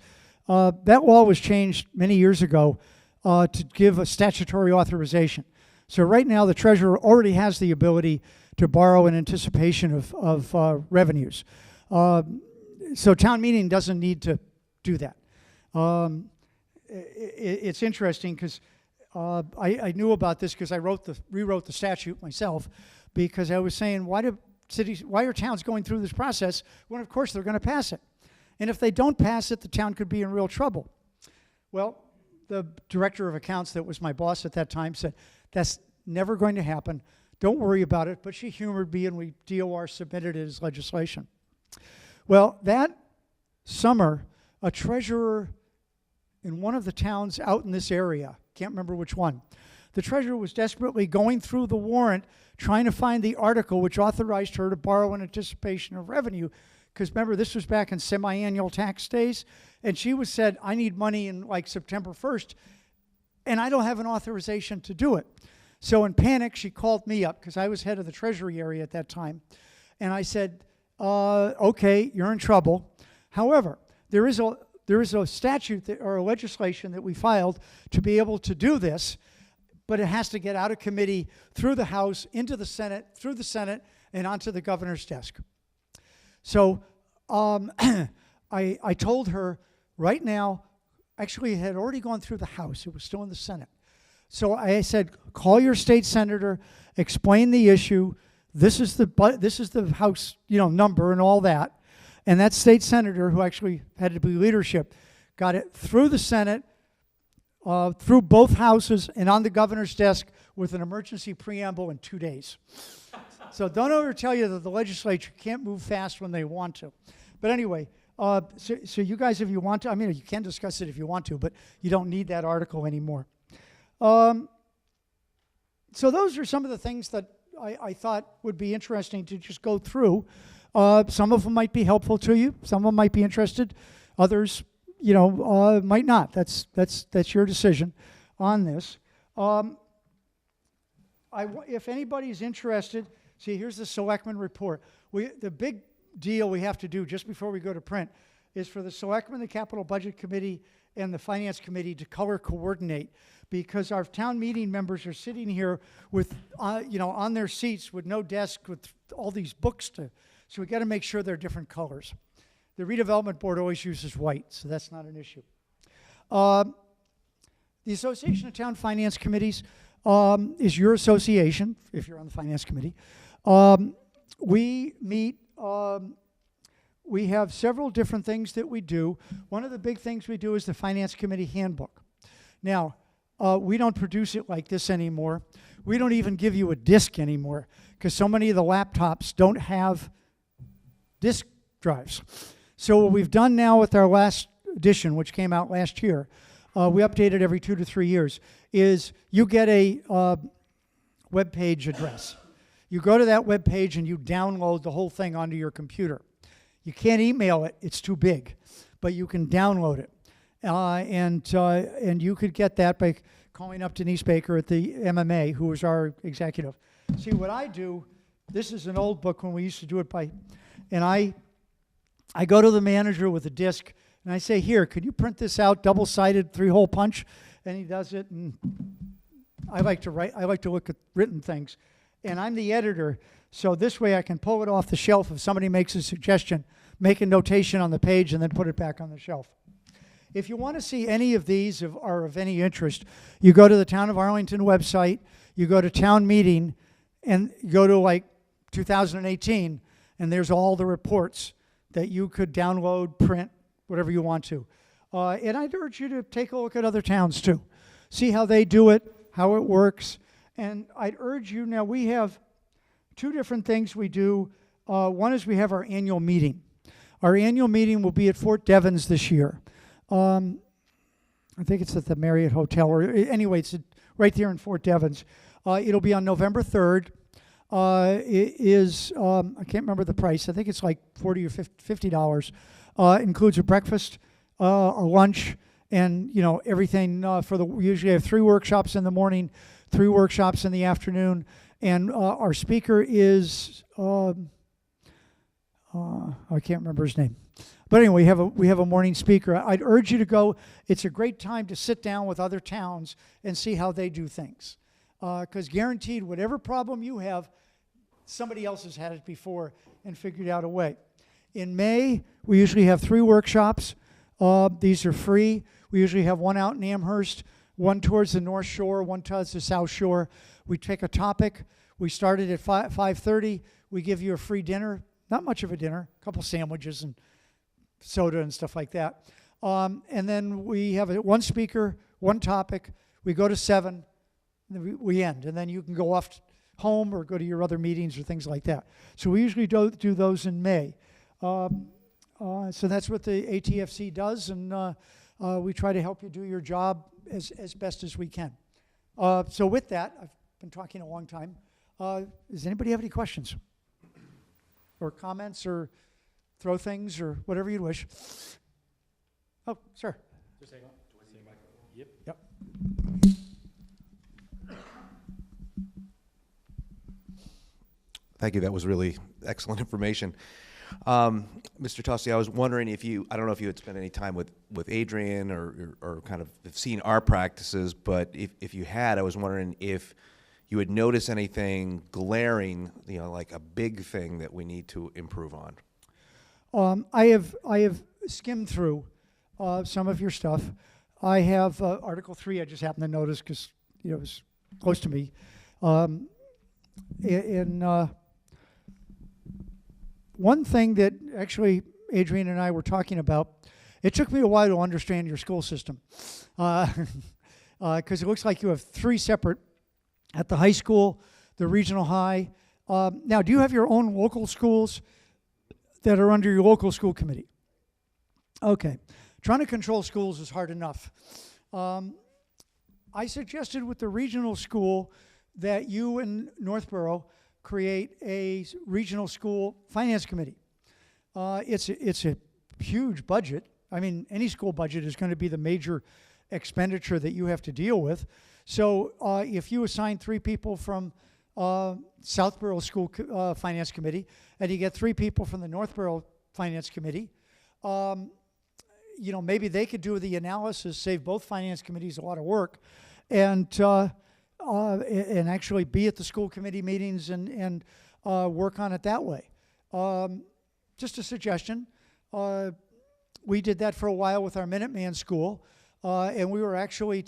Speaker 2: That law was changed many years ago to give a statutory authorization. So right now the treasurer already has the ability to borrow in anticipation of revenues. So town meeting doesn't need to do that. It's interesting because I knew about this because I rewrote the statute myself, because I was saying, why are towns going through this process when of course they're going to pass it? And if they don't pass it, the town could be in real trouble. Well, the director of accounts that was my boss at that time said, that's never going to happen. Don't worry about it. But she humored me, and DOR submitted it as legislation. Well, that summer, a treasurer in one of the towns out in this area, can't remember which one, the treasurer was desperately going through the warrant trying to find the article which authorized her to borrow in anticipation of revenue, because remember, this was back in semi-annual tax days, and she said, I need money in like September 1st, and I don't have an authorization to do it. So in panic, she called me up, because I was head of the treasury area at that time, and I said, okay, you're in trouble. However, there is a statute or a legislation that we filed to be able to do this, but it has to get out of committee, through the House, into the Senate, through the Senate, and onto the governor's desk. So I told her right now, actually it had already gone through the House. It was still in the Senate. So I said, call your state senator, explain the issue. This is the House, number and all that. And that state senator, who actually had to be leadership, got it through the Senate, through both houses, and on the governor's desk with an emergency preamble in 2 days. So don't ever tell you that the legislature can't move fast when they want to. But anyway, so you guys, if you want to, you can discuss it if you want to, but you don't need that article anymore. So those are some of the things that I thought would be interesting to just go through. Some of them might be helpful to you. Some of them might be interested. Others, might not. That's your decision on this. If anybody's interested, see, here's the selectmen report. The big deal we have to do just before we go to print is for the selectmen, the capital budget committee, and the finance committee to color coordinate, because our town meeting members are sitting here with, on their seats with no desk with all these books so we got to make sure they're different colors. The redevelopment board always uses white, so that's not an issue. The Association of Town Finance Committees is your association, if you're on the finance committee. We meet, we have several different things that we do. One of the big things we do is the finance committee handbook. Now, we don't produce it like this anymore. We don't even give you a disc anymore, because so many of the laptops don't have disk drives. So what we've done now with our last edition, which came out last year, we update it every 2 to 3 years, is you get a web page address. You go to that web page and you download the whole thing onto your computer. You can't email it, it's too big, but you can download it. And you could get that by calling up Denise Baker at the MMA, who is our executive. See, what I do, this is an old book when we used to do it and I go to the manager with a disc and I say, here, could you print this out, double-sided, 3-hole punch? And he does it, and I like to look at written things. And I'm the editor, so this way I can pull it off the shelf if somebody makes a suggestion, make a notation on the page, and then put it back on the shelf. If you want to see any of these are of any interest, you go to the Town of Arlington website, you go to Town Meeting, and you go to 2018, and there's all the reports that you could download, print, whatever you want to. And I'd urge you to take a look at other towns too. See how they do it, how it works. And I'd urge you, now we have 2 different things we do. One is we have our annual meeting. Our annual meeting will be at Fort Devens this year. I think it's at the Marriott Hotel, or anyway, it's right there in Fort Devens. It'll be on November 3rd. It is, I can't remember the price. I think it's like $40 or $50. Includes a breakfast, a lunch, and everything we usually have 3 workshops in the morning, 3 workshops in the afternoon, and our speaker is I can't remember his name. But anyway, we have a morning speaker. I'd urge you to go. It's a great time to sit down with other towns and see how they do things. Because guaranteed, whatever problem you have, somebody else has had it before and figured out a way. In May, we usually have 3 workshops. These are free. We usually have one out in Amherst, one towards the North Shore, one towards the South Shore. We take a topic. We started at 5:30. We give you a free dinner. Not much of a dinner, a couple sandwiches and soda and stuff like that. And then we have one speaker, one topic. We go to 7. We end, and then you can go off home or go to your other meetings or things like that. So we usually do those in May. So that's what the ATFC does, and we try to help you do your job as best as we can. So with that, I've been talking a long time. Does anybody have any questions or comments or throw things or whatever you wish? Oh, sir.
Speaker 1: Just hang on. Yep.
Speaker 2: Yep.
Speaker 4: Thank you. That was really excellent information. Mr. Tossi, I was wondering if I don't know if you had spent any time with Adrian or kind of have seen our practices, but if you had, I was wondering if you would notice anything glaring, like a big thing that we need to improve on.
Speaker 2: I have skimmed through some of your stuff. I have Article 3. I just happened to notice because it was close to me. One thing that actually Adrian and I were talking about, it took me a while to understand your school system, because it looks like you have 3 separate at the high school, the regional high. Now, do you have your own local schools that are under your local school committee? Okay. Trying to control schools is hard enough. I suggested with the regional school that you in Northborough create a regional school finance committee. It's a huge budget. I mean, any school budget is going to be the major expenditure that you have to deal with. So if you assign 3 people from Southborough School Finance Committee, and you get 3 people from the Northborough Finance Committee, maybe they could do the analysis, save both finance committees a lot of work, and actually be at the school committee meetings and work on it that way. Just a suggestion. We did that for a while with our Minuteman school, and we were actually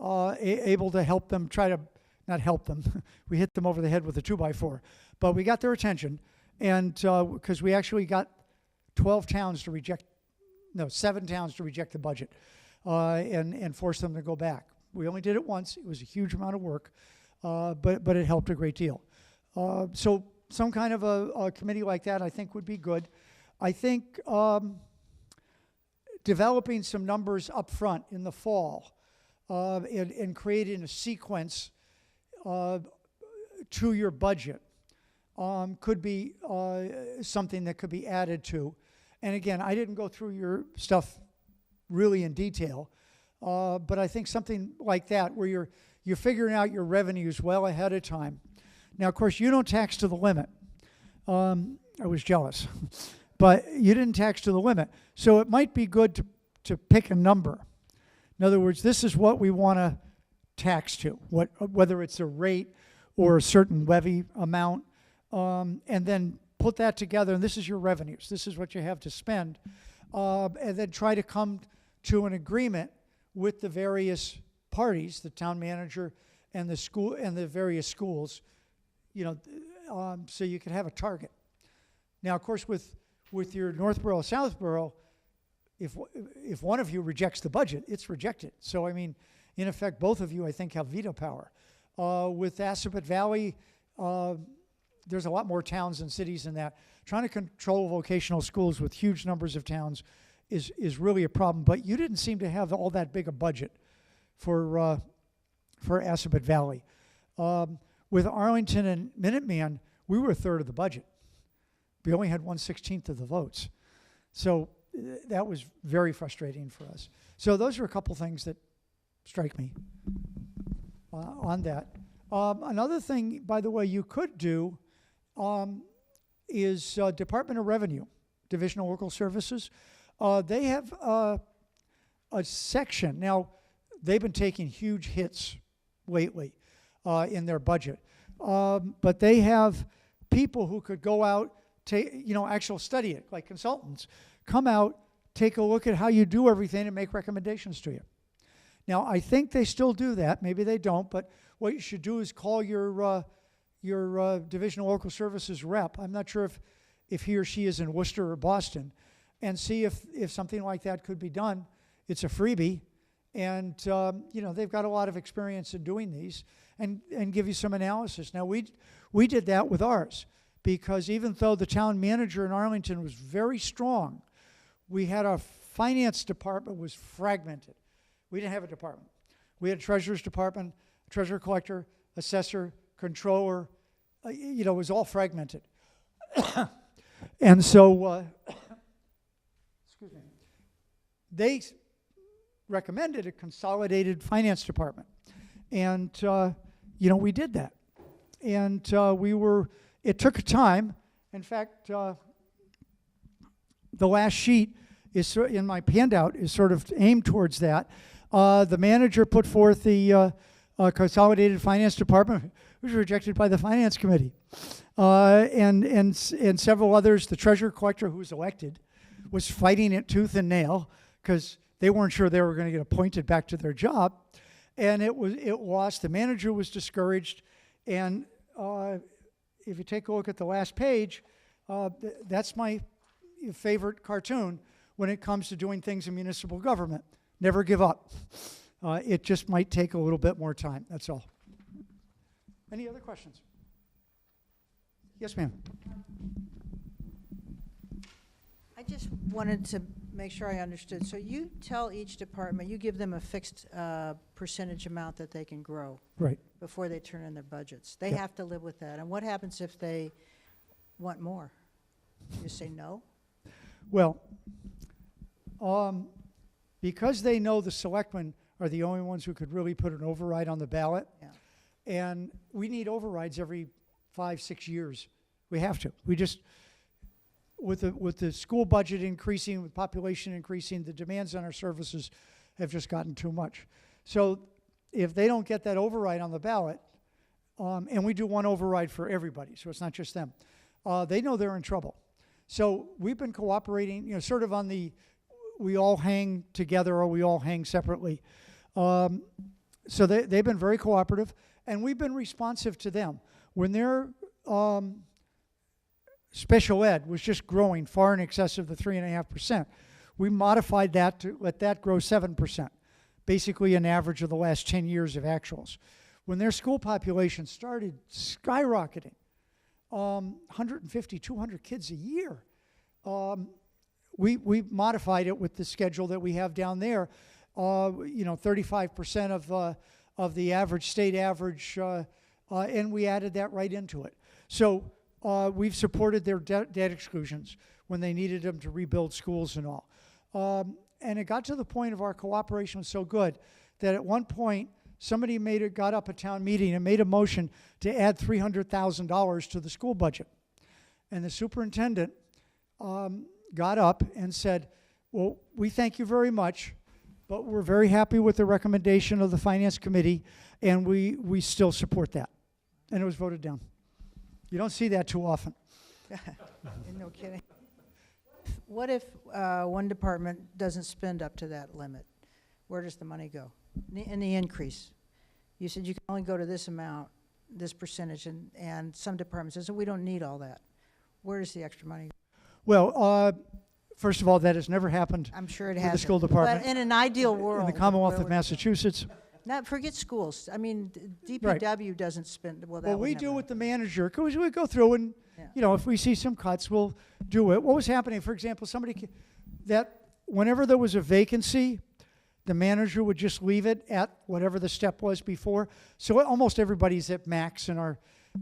Speaker 2: able to help them not help them. We hit them over the head with a 2x4, but we got their attention, and because we actually got 7 towns to reject the budget, and force them to go back. We only did it once. It was a huge amount of work, but it helped a great deal. So some kind of a committee like that, I think, would be good. I think developing some numbers up front in the fall and creating a sequence to your budget could be something that could be added to. And again, I didn't go through your stuff really in detail, but I think something like that where you're figuring out your revenues well ahead of time. Now, of course, you don't tax to the limit. I was jealous, but you didn't tax to the limit. So it might be good to pick a number. In other words, this is what we want to tax to, whether it's a rate or a certain levy amount, and then put that together, and this is your revenues. This is what you have to spend, and then try to come to an agreement with the various parties, the town manager and the school and the various schools, so you can have a target. Now, of course, with your Northborough, Southborough, if one of you rejects the budget, it's rejected. So, I mean, in effect, both of you, I think, have veto power. With Assabet Valley, there's a lot more towns and cities in that. Trying to control vocational schools with huge numbers of towns is really a problem. But you didn't seem to have all that big a budget for Assabet Valley. With Arlington and Minuteman, we were a third of the budget. We only had 1/16 of the votes. So that was very frustrating for us. So those are a couple things that strike me on that. Another thing, by the way, you could do is Department of Revenue, Division of Local Services. They have a section. Now, they've been taking huge hits lately in their budget. But they have people who could go out, actually study it, like consultants, come out, take a look at how you do everything and make recommendations to you. Now, I think they still do that. Maybe they don't, but what you should do is call your Division of Local Services rep. I'm not sure if he or she is in Worcester or Boston, and see if something like that could be done. It's a freebie, and they've got a lot of experience in doing these, and give you some analysis. Now, we did that with ours, because even though the town manager in Arlington was very strong, we had our finance department was fragmented. We didn't have a department. We had a treasurer's department, treasurer collector, assessor, controller. It was all fragmented. And so, excuse me, they recommended a consolidated finance department. And, we did that. And it took time. In fact, the last sheet is in my handout is sort of aimed towards that. The manager put forth the Consolidated Finance Department, which was rejected by the Finance Committee, and several others. The treasurer collector, who was elected, was fighting it tooth and nail because they weren't sure they were going to get appointed back to their job, and it lost. The manager was discouraged, and if you take a look at the last page, that's my favorite cartoon when it comes to doing things in municipal government. Never give up. It just might take a little bit more time, that's all. Any other questions? Yes, ma'am.
Speaker 5: I just wanted to make sure I understood. So you tell each department, you give them a fixed percentage amount that they can grow
Speaker 2: Right.
Speaker 5: before they turn in their budgets. They
Speaker 2: Yep.
Speaker 5: have to live with that. And what happens if they want more? You say no?
Speaker 2: Well, because they know the selectmen are the only ones who could really put an override on the ballot,
Speaker 5: Yeah.
Speaker 2: and we need overrides every 5-6 years. We have to. We just, with the school budget increasing, with population increasing, the demands on our services have just gotten too much. So if they don't get that override on the ballot, and we do one override for everybody, so it's not just them, they know they're in trouble. So we've been cooperating, sort of on the we all hang together or we all hang separately. So they've been very cooperative, and we've been responsive to them. When their special ed was just growing far in excess of the 3.5%, we modified that to let that grow 7%, basically an average of the last 10 years of actuals. When their school population started skyrocketing, 150, 200 kids a year, we modified it with the schedule that we have down there. 35% of the average, state average, and we added that right into it. So we've supported their debt exclusions when they needed them to rebuild schools and all. And it got to the point of our cooperation was so good that at one point, somebody got up at town meeting and made a motion to add $300,000 to the school budget. And the superintendent got up and said, well, we thank you very much, but we're very happy with the recommendation of the Finance Committee, and we still support that. And it was voted down. You don't see that too often.
Speaker 5: No kidding. What if one department doesn't spend up to that limit? Where does the money go? In the increase, you said you can only go to this amount, this percentage, and some departments said, so we don't need all that. Where does the extra money go?
Speaker 2: Well, first of all, that has never happened
Speaker 5: I'm sure it
Speaker 2: with
Speaker 5: has.
Speaker 2: the school department.
Speaker 5: But in an ideal world.
Speaker 2: In the Commonwealth
Speaker 5: where
Speaker 2: of
Speaker 5: would it go?
Speaker 2: Massachusetts.
Speaker 5: Not forget schools. I mean,
Speaker 2: Right.
Speaker 5: DPW doesn't spend, well, that
Speaker 2: Well,
Speaker 5: would
Speaker 2: we
Speaker 5: never
Speaker 2: do with the
Speaker 5: happen.
Speaker 2: manager, because we go through and,
Speaker 5: Yeah.
Speaker 2: if we see some cuts, we'll do it. What was happening, for example, that whenever there was a vacancy, the manager would just leave it at whatever the step was before. So almost everybody's at max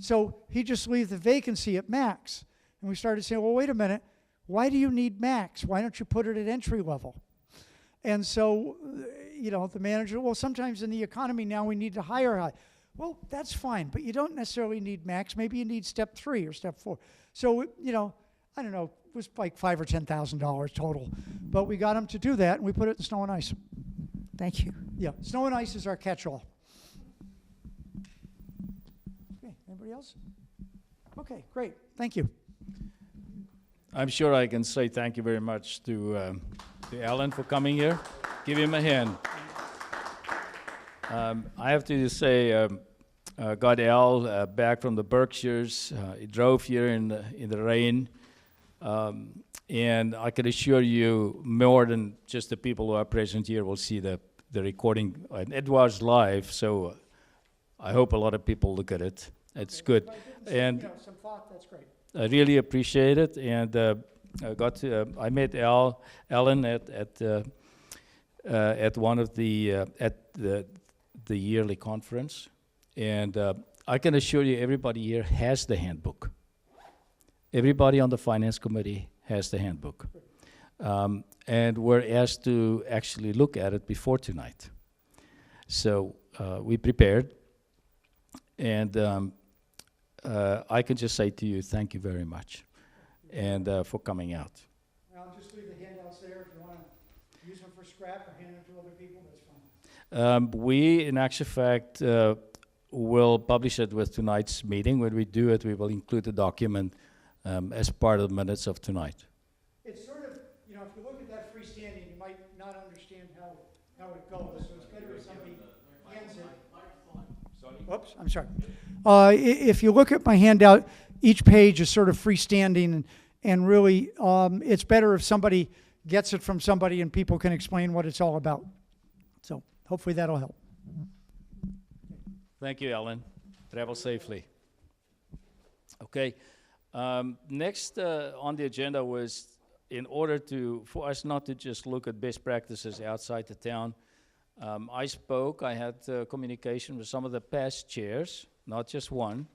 Speaker 2: so he just leave the vacancy at max. And we started saying, well, wait a minute, why do you need max? Why don't you put it at entry level? And so, the manager, well, sometimes in the economy now we need to hire high. Well, that's fine, but you don't necessarily need max. Maybe you need step 3 or step 4. So, I don't know, it was like $5,000 or $10,000 total. But we got them to do that, and we put it in snow and ice.
Speaker 5: Thank you.
Speaker 2: Yeah, snow and ice is our catch-all. Okay, anybody else? Okay, great, thank you.
Speaker 1: I'm sure I can say thank you very much to Alan for coming here. Give him a hand. I have to say, got Al back from the Berkshires. He drove here in the rain. And I can assure you, more than just the people who are present here will see the recording. And it was live, so I hope a lot of people look at it. It's good. And
Speaker 2: Some thought, that's great.
Speaker 1: I really appreciate it, and I met Alan at one of the yearly conference, and I can assure you, everybody here has the handbook. Everybody on the finance committee has the handbook, and we're asked to actually look at it before tonight. So we prepared, and I can just say to you, thank you very much, and for coming out.
Speaker 2: I'll just scrap or hand them to other people, that's fine.
Speaker 1: We, in actual fact, will publish it with tonight's meeting. When we do it, we will include the document as part of the minutes of tonight.
Speaker 2: It's sort of, you know, if you look at that freestanding, you might not understand how it goes, so it's better if somebody hands it. Oops, I'm sorry. If you look at my handout, each page is sort of freestanding, and really, it's better if somebody gets it from somebody and people can explain what it's all about. So hopefully that'll help.
Speaker 1: Thank you, Ellen. Travel safely. Okay. Next on the agenda was, in order for us not to just look at best practices outside the town, I had communication with some of the past chairs, not just one,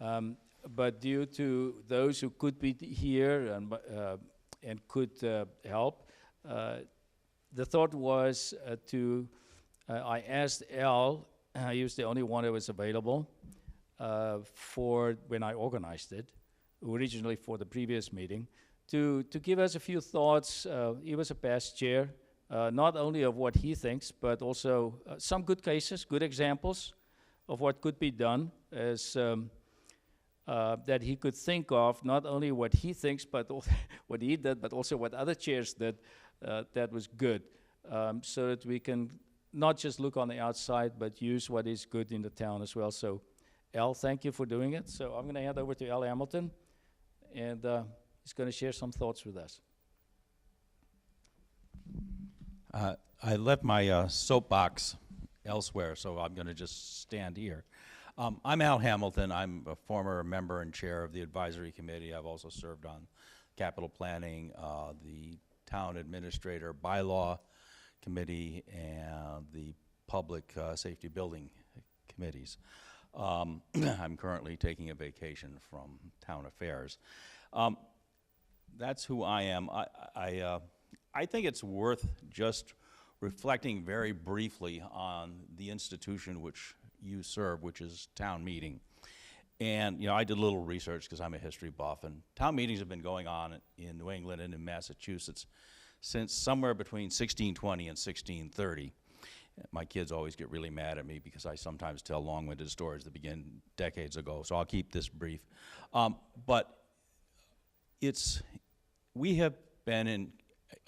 Speaker 1: but due to those who could be here and could help, the thought was I asked Al, he was the only one that was available for when I organized it, originally for the previous meeting, to give us a few thoughts. He was a past chair, not only of what he thinks, but also some good cases, good examples of what could be done as that he could think of, not only what he thinks, but what he did, but also what other chairs did that was good, so that we can not just look on the outside, but use what is good in the town as well. So, Al, thank you for doing it. So I'm going to hand over to Al Hamilton, and he's going to share some thoughts with us.
Speaker 3: I left my soapbox elsewhere, so I'm going to just stand here. I'm Al Hamilton. I'm a former member and chair of the advisory committee. I've also served on capital planning, the town administrator bylaw committee, and the public safety building committees. I'm currently taking a vacation from town affairs. That's who I am. I think it's worth just reflecting very briefly on the institution which you serve, which is town meeting. And, you know, I did a little research because I'm a history buff, and town meetings have been going on in New England and in Massachusetts since somewhere between 1620 and 1630. My kids always get really mad at me because I sometimes tell long-winded stories that begin decades ago, so I'll keep this brief. But we have been in,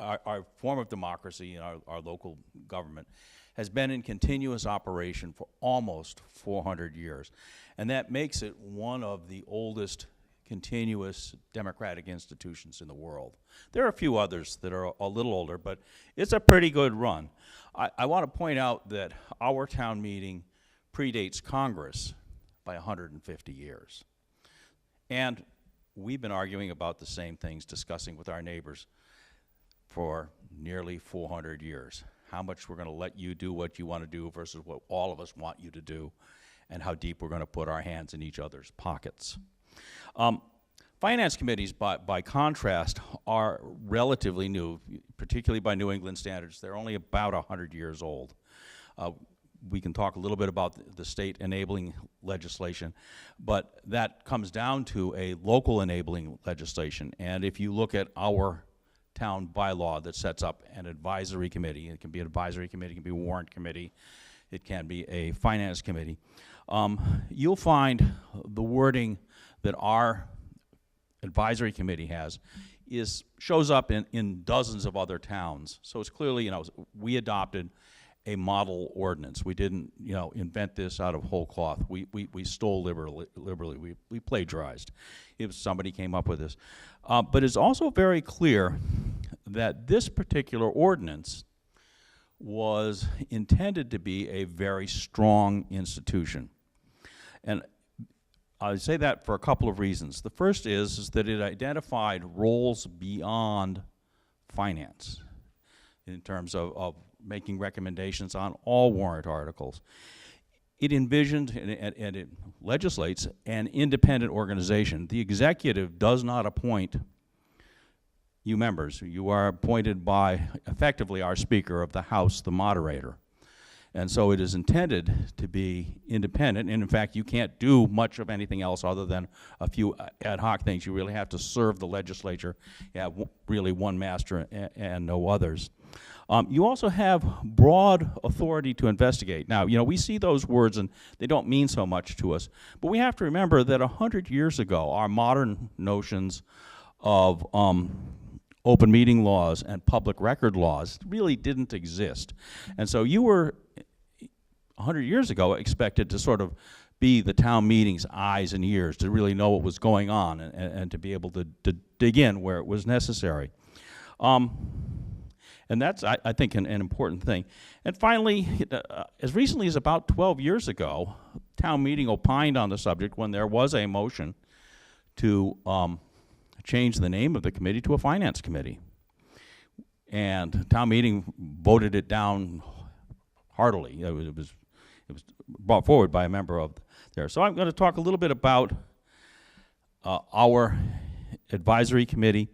Speaker 3: our form of democracy in our local government has been in continuous operation for almost 400 years. And that makes it one of the oldest continuous democratic institutions in the world. There are a few others that are a little older, but it's a pretty good run. I want to point out that our town meeting predates Congress by 150 years. And we've been arguing about the same things, discussing with our neighbors for nearly 400 years. How much we're going to let you do what you want to do versus what all of us want you to do, and how deep we're going to put our hands in each other's pockets. Finance committees, by contrast, are relatively new, particularly by New England standards. They're only about 100 years old. We can talk a little bit about the state enabling legislation, but that comes down to a local enabling legislation. And if you look at our town bylaw that sets up an advisory committee, it can be an advisory committee, it can be a warrant committee, it can be a finance committee, you'll find the wording that our advisory committee has shows up in dozens of other towns. So it's clearly, you know, we adopted a model ordinance. We didn't, you know, invent this out of whole cloth. We stole liberally. We plagiarized. If somebody came up with this. But it's also very clear that this particular ordinance was intended to be a very strong institution. And I say that for a couple of reasons. The first is that it identified roles beyond finance in terms of making recommendations on all warrant articles. It envisioned and it legislates an independent organization. The executive does not appoint you members. You are appointed by, effectively, our Speaker of the House, the moderator. And so it is intended to be independent, and in fact, you can't do much of anything else other than a few ad hoc things. You really have to serve the legislature. You have really one master and no others. You also have broad authority to investigate. Now, we see those words and they don't mean so much to us, but we have to remember that 100 years ago, our modern notions of open meeting laws and public record laws really didn't exist. And so you were, 100 years ago, expected to sort of be the town meeting's eyes and ears, to really know what was going on and to be able to dig in where it was necessary. And that's, I think, an important thing. And finally, as recently as about 12 years ago, town meeting opined on the subject when there was a motion to change the name of the committee to a finance committee. And town meeting voted it down heartily. It was brought forward by a member of there. So I'm going to talk a little bit about our advisory committee.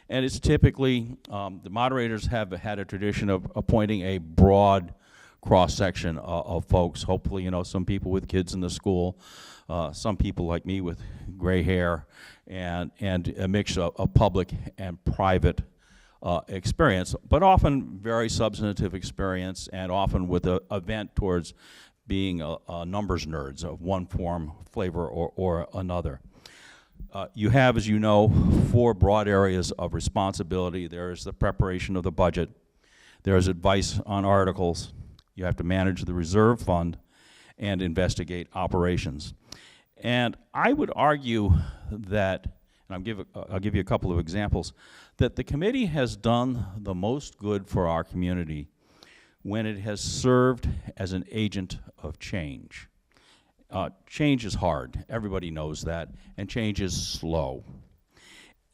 Speaker 3: And it's typically, the moderators have had a tradition of appointing a broad cross-section of folks. Hopefully, some people with kids in the school, some people like me with gray hair, and a mix of public and private experience, but often very substantive experience, and often with a bent towards being a numbers nerds of one form, flavor, or another. You have, as you know, 4 broad areas of responsibility. There is the preparation of the budget. There is advice on articles. You have to manage the reserve fund and investigate operations. And I would argue that, and I'll give you a couple of examples, that the committee has done the most good for our community when it has served as an agent of change. Change is hard, everybody knows that, and change is slow.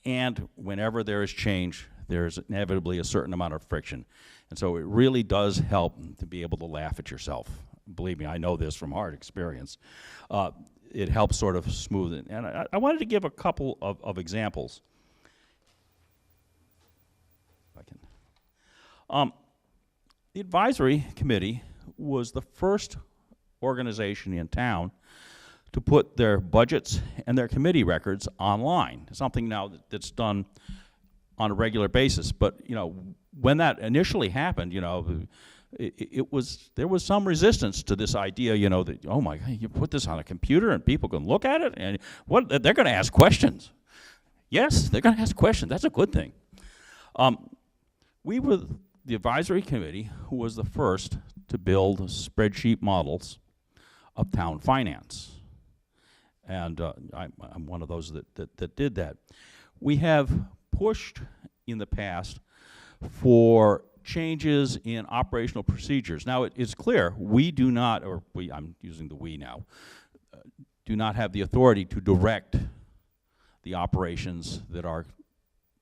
Speaker 3: And whenever there is change, there's inevitably a certain amount of friction. And so it really does help to be able to laugh at yourself. Believe me, I know this from hard experience. It helps sort of smooth it. And I wanted to give a couple of examples. If I can. The advisory committee was the first organization in town to put their budgets and their committee records online. Something now that's done on a regular basis. But when that initially happened, there was some resistance to this idea. That, oh my God, you put this on a computer and people can look at it, and they're going to ask questions. Yes, they're going to ask questions. That's a good thing. We were the advisory committee who was the first to build spreadsheet models of town finance. And I'm one of those that did that. We have pushed in the past for changes in operational procedures. Now, it's clear we do not, I'm using the we now, do not have the authority to direct the operations that are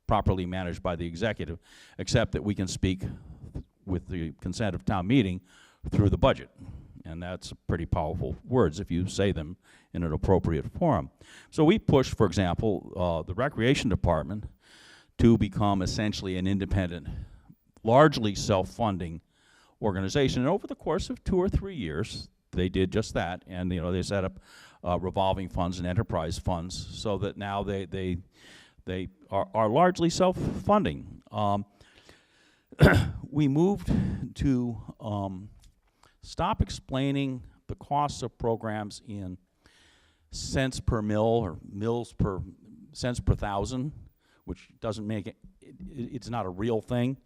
Speaker 3: properly managed by the executive, except that we can speak with the consent of town meeting through the budget. And that's pretty powerful words if you say them in an appropriate forum. So we pushed, for example, the recreation department to become essentially an independent, largely self-funding organization. And over the course of 2 or 3 years, they did just that. And they set up revolving funds and enterprise funds so that now they are largely self-funding. We moved to stop explaining the costs of programs in cents per mill or mills per cents per thousand, which doesn't make it, it's not a real thing,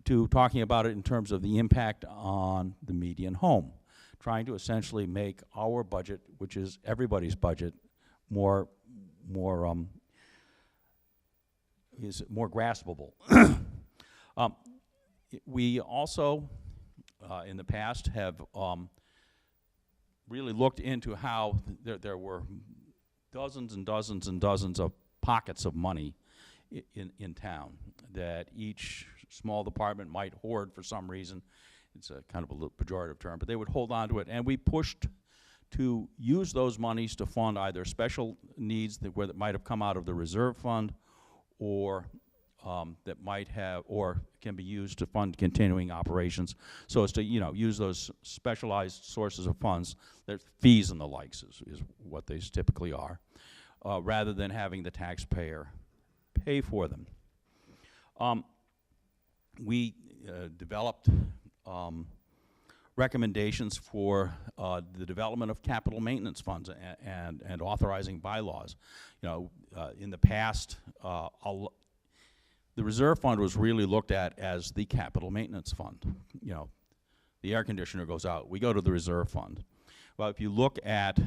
Speaker 3: to talking about it in terms of the impact on the median home, trying to essentially make our budget, which is everybody's budget, more graspable. We also, in the past, have really looked into how there were dozens and dozens and dozens of pockets of money in town that each small department might hoard for some reason. It's a kind of a little pejorative term, but they would hold on to it. And we pushed to use those monies to fund either special needs that might have come out of the reserve fund, or that might have, or can be used to fund continuing operations, so as to use those specialized sources of funds, their fees and the likes is what they typically are, rather than having the taxpayer pay for them. We developed recommendations for the development of capital maintenance funds and authorizing bylaws. You know, in the past, the reserve fund was really looked at as the capital maintenance fund. You know, the air conditioner goes out, we go to the reserve fund. Well, if you look at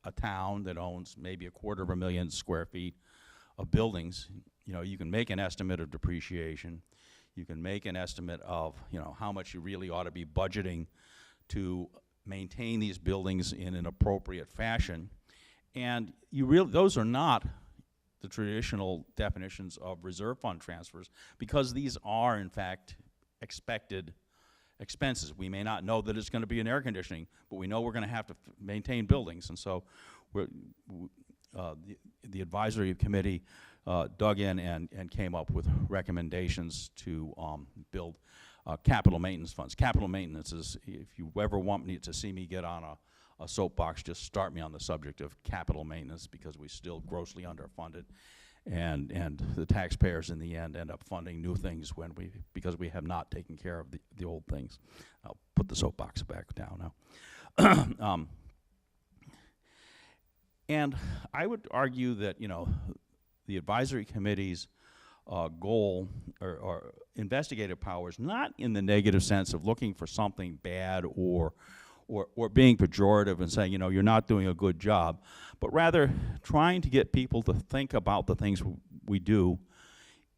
Speaker 3: a town that owns maybe 250,000 square feet of buildings, you know, you can make an estimate of depreciation. You can make an estimate of, you know, how much you really ought to be budgeting to maintain these buildings in an appropriate fashion. And those are not the traditional definitions of reserve fund transfers, because these are, in fact, expected expenses. We may not know that it's going to be an air conditioning, but we know we're going to have to maintain buildings. And so the advisory committee dug in and came up with recommendations to build capital maintenance funds. Capital maintenance is, if you ever want me to see me get on a soapbox, just start me on the subject of capital maintenance, because we still grossly underfunded, and the taxpayers in the end end up funding new things because we have not taken care of the old things. I'll put the soapbox back down now. And I would argue that, you know, the advisory committee's goal or investigative powers, not in the negative sense of looking for something bad or being pejorative and saying, you know, you're not doing a good job, but rather trying to get people to think about the things we do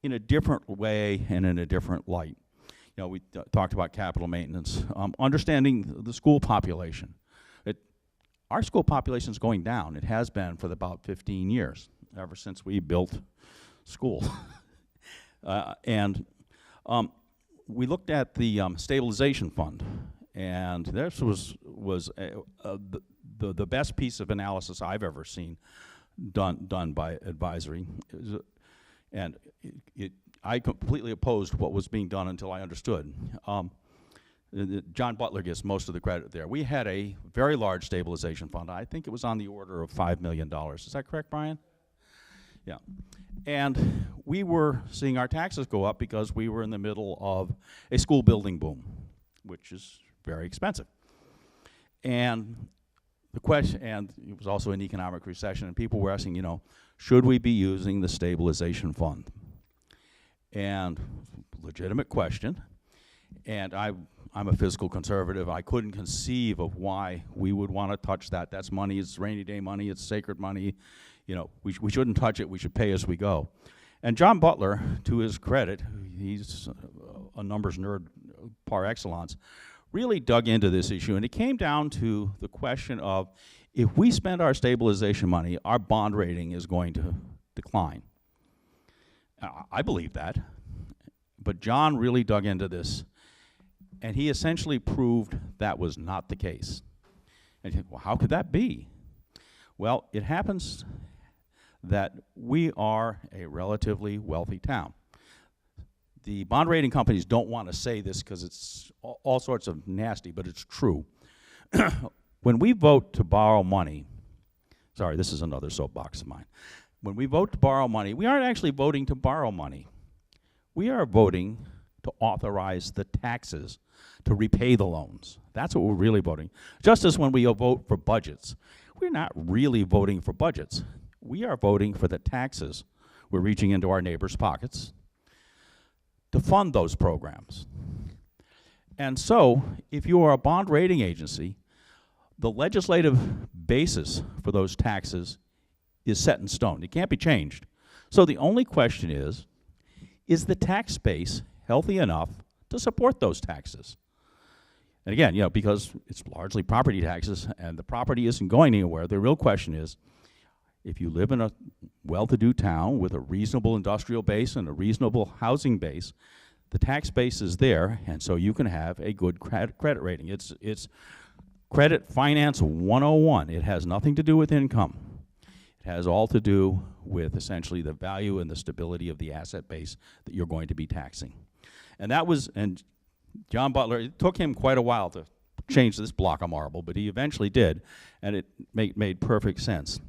Speaker 3: in a different way and in a different light. You know, we talked about capital maintenance, understanding the school population. Our school population is going down. It has been for about 15 years, ever since we built school. We looked at the stabilization fund, and this was the best piece of analysis I've ever seen done by advisory. And I completely opposed what was being done until I understood. John Butler gets most of the credit there. We had a very large stabilization fund. I think it was on the order of $5 million. Is that correct, Brian? Yeah. And we were seeing our taxes go up because we were in the middle of a school building boom, which is very expensive. And the question, and it was also an economic recession, and people were asking, you know, should we be using the stabilization fund? And legitimate question. And I'm a fiscal conservative. I couldn't conceive of why we would want to touch that. That's money. It's rainy day money. It's sacred money. You know, we shouldn't touch it. We should pay as we go. And John Butler, to his credit, he's a numbers nerd par excellence, really dug into this issue. And it came down to the question of, if we spend our stabilization money, our bond rating is going to decline. I believe that. But John really dug into this. And he essentially proved that was not the case. And you think, well, how could that be? Well, it happens that we are a relatively wealthy town. The bond rating companies don't want to say this because it's all sorts of nasty, but it's true. When we vote to borrow money, sorry, this is another soapbox of mine. When we vote to borrow money, we aren't actually voting to borrow money. We are voting to authorize the taxes to repay the loans. That's what we're really voting. Just as when we vote for budgets, we're not really voting for budgets. We are voting for the taxes. We're reaching into our neighbors' pockets to fund those programs. And so, if you are a bond rating agency, the legislative basis for those taxes is set in stone. It can't be changed. So the only question is the tax base healthy enough to support those taxes? And again, you know, because it's largely property taxes and the property isn't going anywhere, the real question is, if you live in a well-to-do town with a reasonable industrial base and a reasonable housing base, the tax base is there, and so you can have a good credit rating. It's credit finance 101. It has nothing to do with income. It has all to do with essentially the value and the stability of the asset base that you're going to be taxing. And that was, and John Butler, it took him quite a while to change this block of marble, but he eventually did, and it made perfect sense.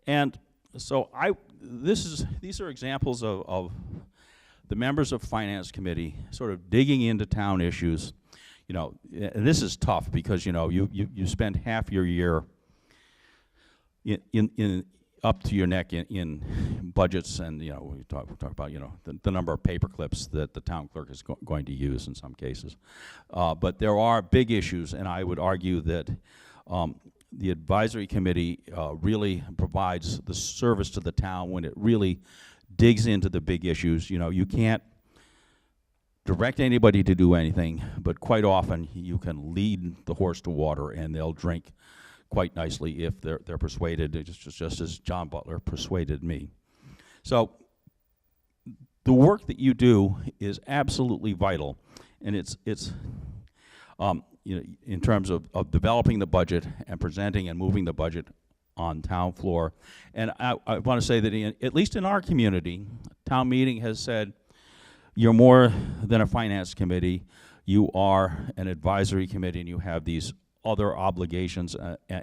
Speaker 3: And so these are examples of the members of Finance Committee sort of digging into town issues. You know, and this is tough because, you know, you spend half your year in up to your neck in budgets, and, you know, we talk about, you know, the number of paper clips that the town clerk is going to use in some cases. But there are big issues, and I would argue that the advisory committee really provides the service to the town when it really digs into the big issues. You know, you can't direct anybody to do anything, but quite often you can lead the horse to water, and they'll drink quite nicely if they're persuaded, just as John Butler persuaded me. So the work that you do is absolutely vital, and it's you know, in terms of developing the budget and presenting and moving the budget on town floor. And I want to say that at least in our community, town meeting has said, you're more than a finance committee, you are an advisory committee, and you have these other obligations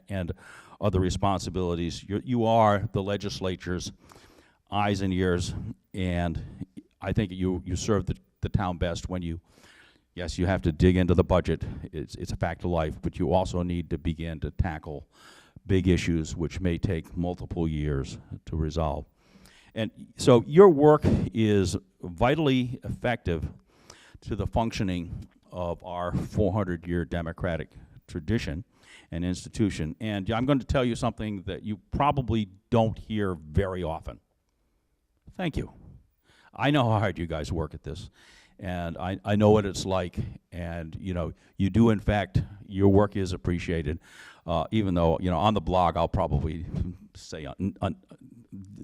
Speaker 3: and other responsibilities. You are the legislature's eyes and ears, and I think you serve the town best when you, yes, you have to dig into the budget, it's a fact of life, but you also need to begin to tackle big issues which may take multiple years to resolve. And so your work is vitally effective to the functioning of our 400-year democratic tradition and institution. And I'm going to tell you something that you probably don't hear very often. Thank you. I know how hard you guys work at this, and I know what it's like, and, you know, you do, in fact, your work is appreciated, even though, you know, on the blog I'll probably say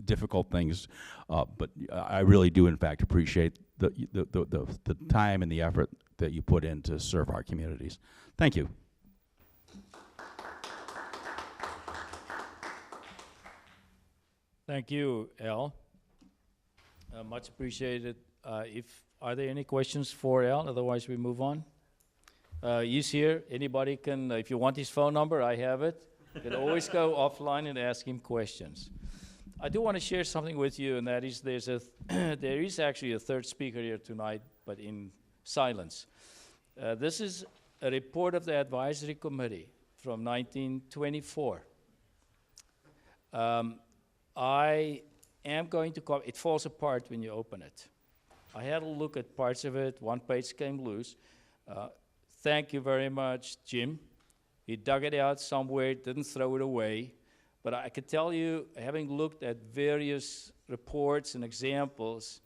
Speaker 3: difficult things, but I really do, in fact, appreciate the time and the effort that you put in to serve our communities. Thank you.
Speaker 1: Thank you, Al. Much appreciated. Are there any questions for Al? Otherwise, we move on. He's here. Anybody can, if you want his phone number, I have it. You can always go offline and ask him questions. I do want to share something with you, and that is there is actually a third speaker here tonight, but in silence. This is a report of the advisory committee from 1924. I am going to copy. It falls apart when you open it. I had a look at parts of it. One page came loose. Thank you very much, Jim. He dug it out somewhere, didn't throw it away. But I could tell you, having looked at various reports and examples,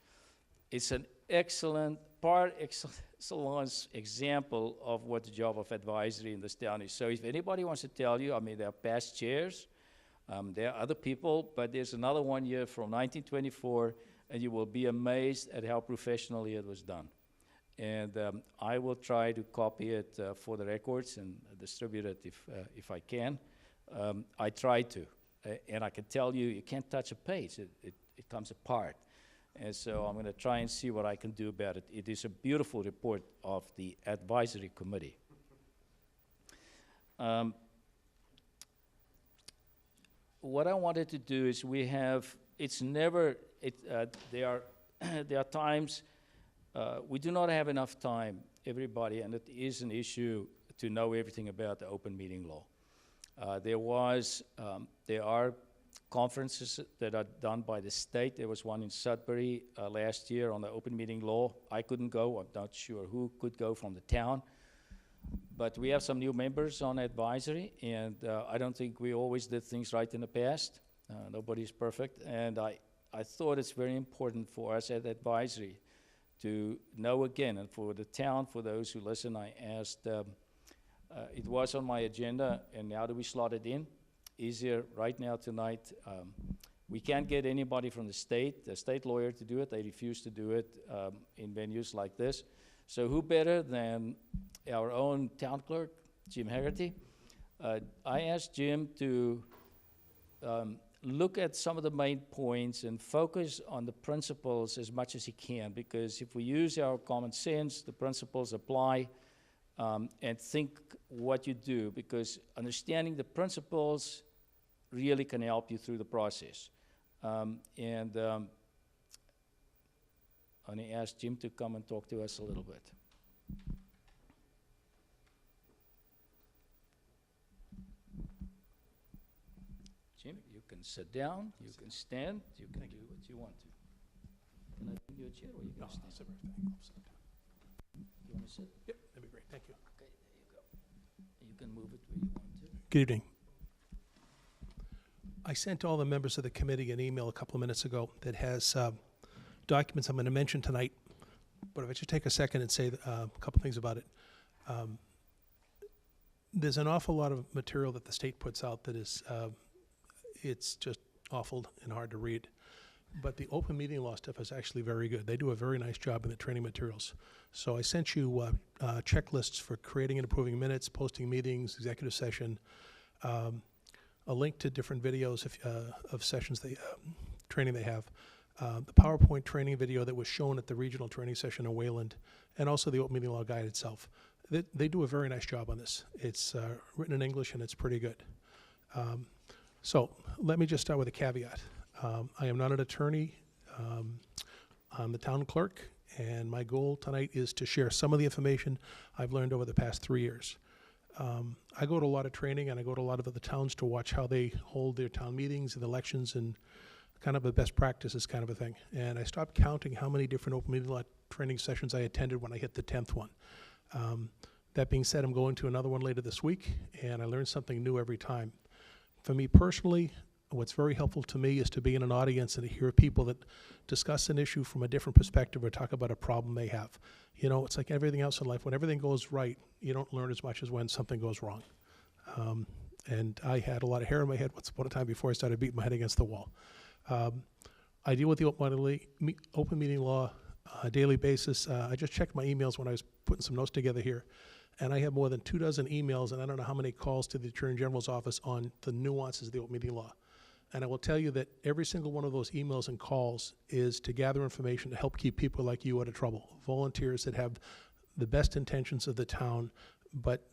Speaker 1: it's an excellent, par excellence example of what the job of advisory in this town is. So if anybody wants to tell you, I mean, there are past chairs, there are other people, but there's another one here from 1924, and you will be amazed at how professionally it was done. And I will try to copy it for the records and distribute it if I can. I try to, and I can tell you, you can't touch a page. It comes apart. And so I'm going to try and see what I can do about it. It is a beautiful report of the advisory committee. What I wanted to do is there are times we do not have enough time, everybody, and it is an issue to know everything about the open meeting law. There are conferences that are done by the state. There was one in Southborough last year on the open meeting law. I couldn't go. I'm not sure who could go from the town. But we have some new members on advisory, and I don't think we always did things right in the past. Nobody's perfect. And I thought it's very important for us at advisory to know again, and for the town, for those who listen, I asked, it was on my agenda, and how do we slot it in? Easier right now tonight. We can't get anybody from the state lawyer to do it. They refuse to do it in venues like this. So who better than our own town clerk, Jim Haggerty? I asked Jim to look at some of the main points and focus on the principles as much as he can, because if we use our common sense, the principles apply, and think what you do, because understanding the principles really can help you through the process. I'm gonna ask Jim to come and talk to us a little bit. Jim, you can sit down, you can stand, you can do what you want to. Can I bring you a chair or you can stand? You wanna sit?
Speaker 6: Yep, that'd be great, thank you.
Speaker 1: Okay, there you go. You can move it where you want to.
Speaker 6: Good evening. I sent all the members of the committee an email a couple of minutes ago that has documents I'm going to mention tonight, but if I just take a second and say a couple things about it. There's an awful lot of material that the state puts out that is, it's just awful and hard to read. But the open meeting law stuff is actually very good. They do a very nice job in the training materials. So I sent you checklists for creating and approving minutes, posting meetings, executive session, a link to different videos of sessions, training they have, the PowerPoint training video that was shown at the regional training session in Wayland, and also the open meeting law guide itself. They do a very nice job on this. It's written in English and it's pretty good. So let me just start with a caveat. I am not an attorney. I'm the town clerk, and my goal tonight is to share some of the information I've learned over the past 3 years. I go to a lot of training, and I go to a lot of other towns to watch how they hold their town meetings and elections and kind of the best practices kind of a thing. And I stopped counting how many different open meeting law training sessions I attended when I hit the 10th one. That being said, I'm going to another one later this week, and I learn something new every time. For me personally, what's very helpful to me is to be in an audience and to hear people that discuss an issue from a different perspective or talk about a problem they have. You know, it's like everything else in life. When everything goes right, you don't learn as much as when something goes wrong. And I had a lot of hair in my head once upon a time before I started beating my head against the wall. I deal with the open meeting law on a daily basis. I just checked my emails when I was putting some notes together here, and I have more than 24 emails, and I don't know how many calls to the Attorney General's office on the nuances of the open meeting law. And I will tell you that every single one of those emails and calls is to gather information to help keep people like you out of trouble. Volunteers that have the best intentions of the town, but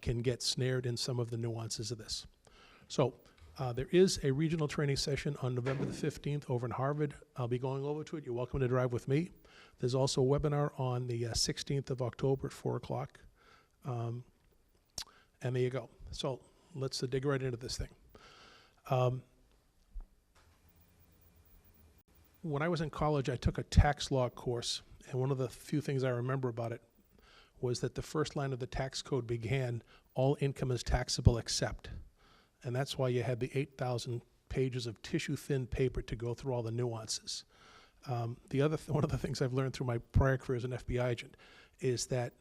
Speaker 6: can get snared in some of the nuances of this. So there is a regional training session on November the 15th over in Harvard. I'll be going over to it. You're welcome to drive with me. There's also a webinar on the 16th of October at 4 o'clock. And there you go. So let's dig right into this thing. When I was in college, I took a tax law course, and one of the few things I remember about it was that the first line of the tax code began, all income is taxable except. And that's why you had the 8,000 pages of tissue-thin paper to go through all the nuances. One of the things I've learned through my prior career as an FBI agent is that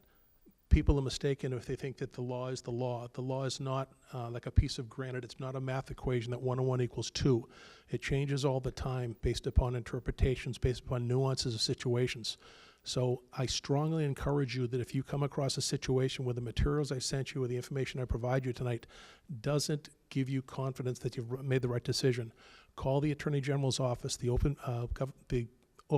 Speaker 6: people are mistaken if they think that the law is the law. The law is not like a piece of granite. It's not a math equation that 1 and 1 equals 2. It changes all the time based upon interpretations, based upon nuances of situations. So I strongly encourage you that if you come across a situation where the materials I sent you or the information I provide you tonight doesn't give you confidence that you've made the right decision, call the Attorney General's office, the open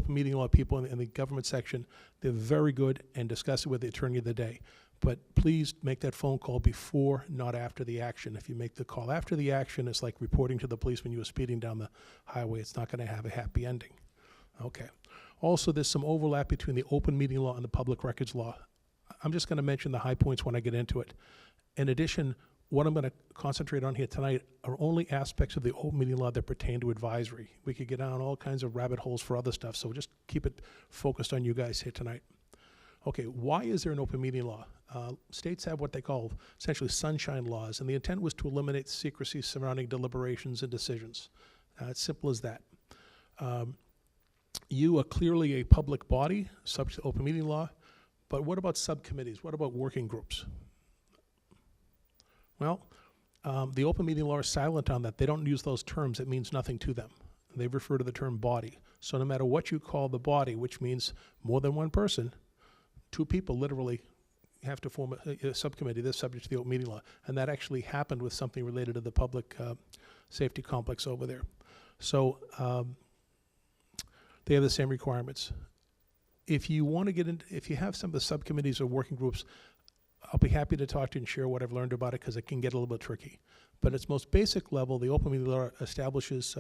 Speaker 6: meeting law people in the government section. They're very good, and discuss it with the attorney of the day. But please make that phone call before, not after the action. If you make the call after the action, it's like reporting to the police when you were speeding down the highway. It's not going to have a happy ending. Okay. Also, there's some overlap between the open meeting law and the public records law. I'm just going to mention the high points when I get into it. In addition, what I'm going to concentrate on here tonight are only aspects of the open meeting law that pertain to advisory. We could get down all kinds of rabbit holes for other stuff, so just keep it focused on you guys here tonight. Okay, why is there an open meeting law? States have what they call essentially sunshine laws, and the intent was to eliminate secrecy surrounding deliberations and decisions. It's simple as that. You are clearly a public body, subject to open meeting law, but what about subcommittees? What about working groups? Well, the open meeting law is silent on that. They don't use those terms. It means nothing to them. They refer to the term body. So no matter what you call the body, which means more than one person, 2 people literally have to form a subcommittee that's subject to the open meeting law. And that actually happened with something related to the public safety complex over there. So they have the same requirements. If you want to get into, if you have some of the subcommittees or working groups, I'll be happy to talk to you and share what I've learned about it, because it can get a little bit tricky. But at its most basic level, the open meeting law establishes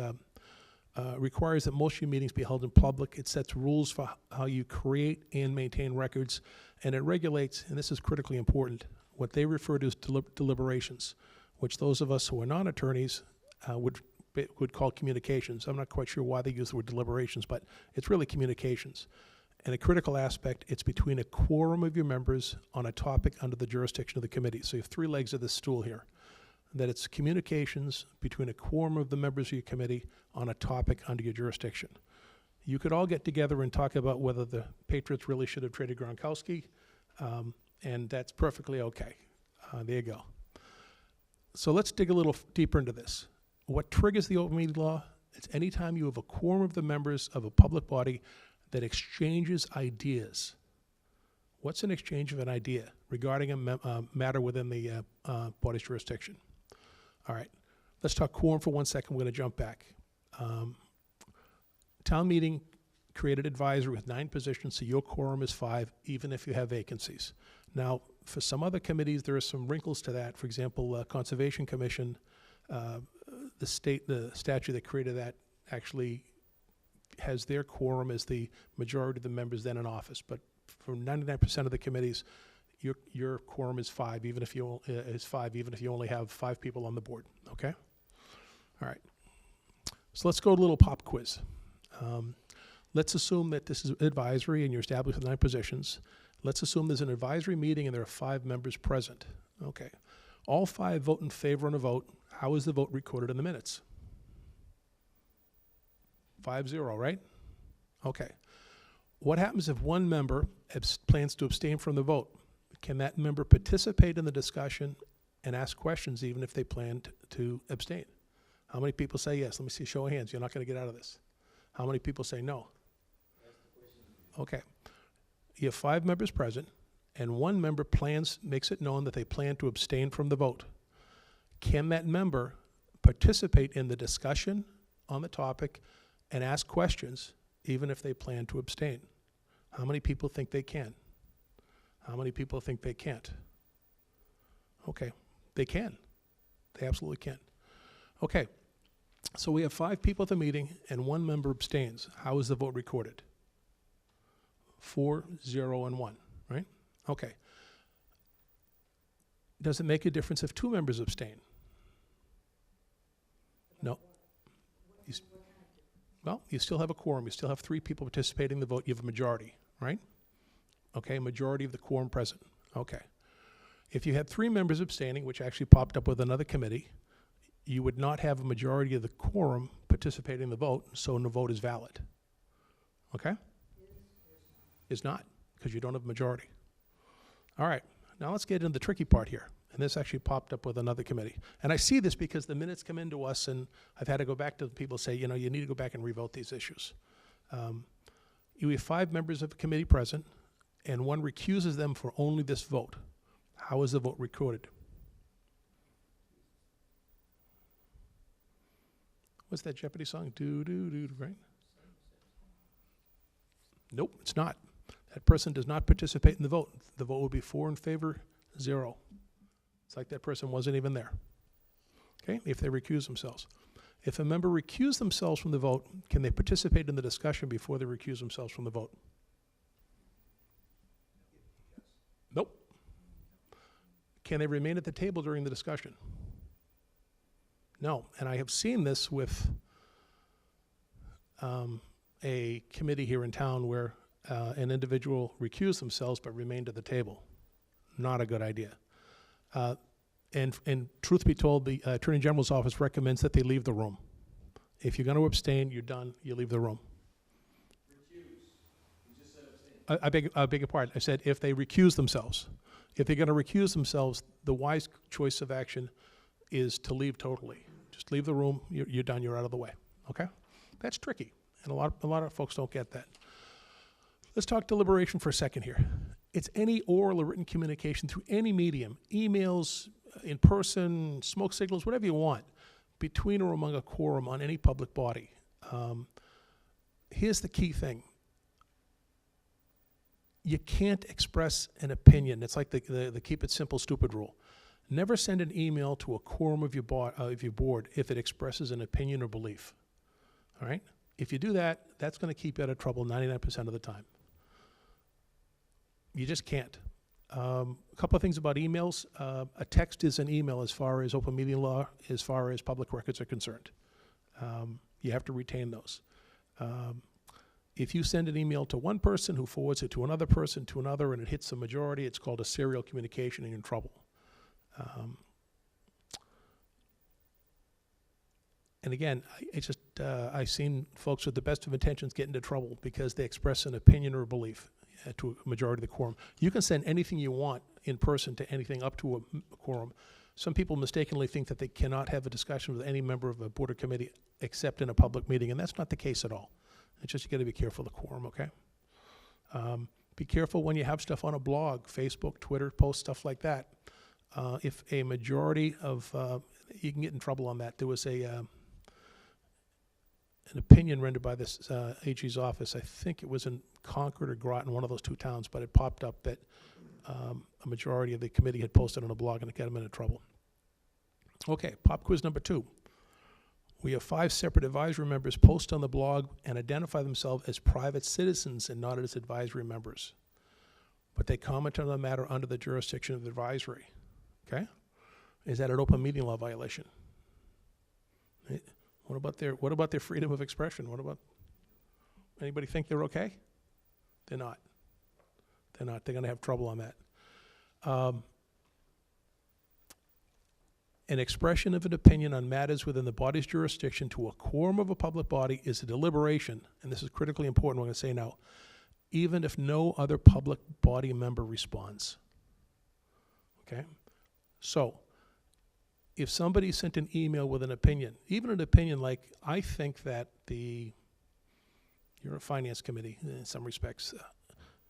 Speaker 6: requires that most of your meetings be held in public. It sets rules for how you create and maintain records, and it regulates, and this is critically important, what they refer to as deliberations, which those of us who are non-attorneys would call communications. I'm not quite sure why they use the word deliberations, but it's really communications. And a critical aspect, it's between a quorum of your members on a topic under the jurisdiction of the committee. So you have three legs of this stool here. That it's communications between a quorum of the members of your committee on a topic under your jurisdiction. You could all get together and talk about whether the Patriots really should have traded Gronkowski, and that's perfectly okay. There you go. So let's dig a little deeper into this. What triggers the open meeting law? It's anytime you have a quorum of the members of a public body that exchanges ideas. What's an exchange of an idea regarding a matter within the body's jurisdiction? All right, let's talk quorum for 1 second. We're going to jump back. Town meeting created advisory with 9 positions, so your quorum is 5, even if you have vacancies. Now, for some other committees, there are some wrinkles to that. For example, Conservation Commission, the statute that created that actually has their quorum as the majority of the members then in office. But for 99% of the committees, your quorum is 5, even if you only have 5 people on the board. Okay. All right. So let's go to a little pop quiz. Let's assume that this is advisory and you're established with 9 positions. Let's assume there's an advisory meeting and there are 5 members present. Okay. All 5 vote in favor on a vote. How is the vote recorded in the minutes? 5-0, right? Okay. What happens if one member plans to abstain from the vote? Can that member participate in the discussion and ask questions even if they plan to abstain? How many people say yes? Let me see a show of hands. You're not going to get out of this. How many people say no? Okay. You have 5 members present, and one member makes it known that they plan to abstain from the vote. Can that member participate in the discussion on the topic and ask questions even if they plan to abstain? How many people think they can? How many people think they can't? Okay, they can. They absolutely can. Okay, so we have 5 people at the meeting and 1 member abstains. How is the vote recorded? 4, 0, and 1, right? Okay. Does it make a difference if 2 members abstain? No. Well, you still have a quorum. You still have 3 people participating in the vote. You have a majority, right? Okay, majority of the quorum present. Okay. If you had 3 members abstaining, which actually popped up with another committee, you would not have a majority of the quorum participating in the vote, so no vote is valid. Okay? Is not, because you don't have a majority. All right, now let's get into the tricky part here. And this actually popped up with another committee. And I see this because the minutes come into us, and I've had to go back to the people and say, you know, you need to go back and revote these issues. You have 5 members of the committee present, and 1 recuses them for only this vote. How is the vote recorded? What's that Jeopardy song? Do, do, do, right? Nope, it's not. That person does not participate in the vote. The vote will be 4 in favor, 0. It's like that person wasn't even there. Okay, if they recuse themselves. If a member recused themselves from the vote, can they participate in the discussion before they recuse themselves from the vote? Nope. Can they remain at the table during the discussion? No. And I have seen this with a committee here in town where an individual recused themselves but remained at the table. Not a good idea. And truth be told, the Attorney General's office recommends that they leave the room. If you're going to abstain, you're done, you leave the room. I beg your pardon. I said if they recuse themselves. If they're going to recuse themselves, the wise choice of action is to leave totally. Just leave the room, you're done, you're out of the way. Okay? That's tricky, and a lot of folks don't get that. Let's talk deliberation for a second here. It's any oral or written communication through any medium, emails, in person, smoke signals, whatever you want, between or among a quorum on any public body. Here's the key thing. You can't express an opinion. It's like the keep it simple, stupid rule. Never send an email to a quorum of your board if it expresses an opinion or belief. all right? If you do that, that's going to keep you out of trouble 99% of the time. You just can't. A couple of things about emails. A text is an email as far as open meeting law, as far as public records are concerned. You have to retain those. If you send an email to one person who forwards it to another person, to another, and it hits the majority, it's called a serial communication, and you're in trouble. And again, I've seen folks with the best of intentions get into trouble because they express an opinion or a belief to a majority of the quorum. You can send anything you want in person to anything up to a quorum. Some people mistakenly think that they cannot have a discussion with any member of a board or committee except in a public meeting, and that's not the case at all. It's just you got to be careful of the quorum, okay? Be careful when you have stuff on a blog, Facebook, Twitter, post stuff like that. If a majority of, you can get in trouble on that. There was an opinion rendered by this AG's office. I think it was in Concord or Groton, one of those two towns, but it popped up that a majority of the committee had posted on a blog, and it got them into trouble. Okay, pop quiz number 2. We have 5 separate advisory members post on the blog and identify themselves as private citizens and not as advisory members. But they comment on the matter under the jurisdiction of the advisory. Okay? Is that an open meeting law violation? What about their freedom of expression? What about, anybody think they're okay? They're not. They're not. They're going to have trouble on that. An expression of an opinion on matters within the body's jurisdiction to a quorum of a public body is a deliberation, and this is critically important, what I'm going to say now, even if no other public body member responds. Okay? So, if somebody sent an email with an opinion, even an opinion like, I think that you're a finance committee in some respects,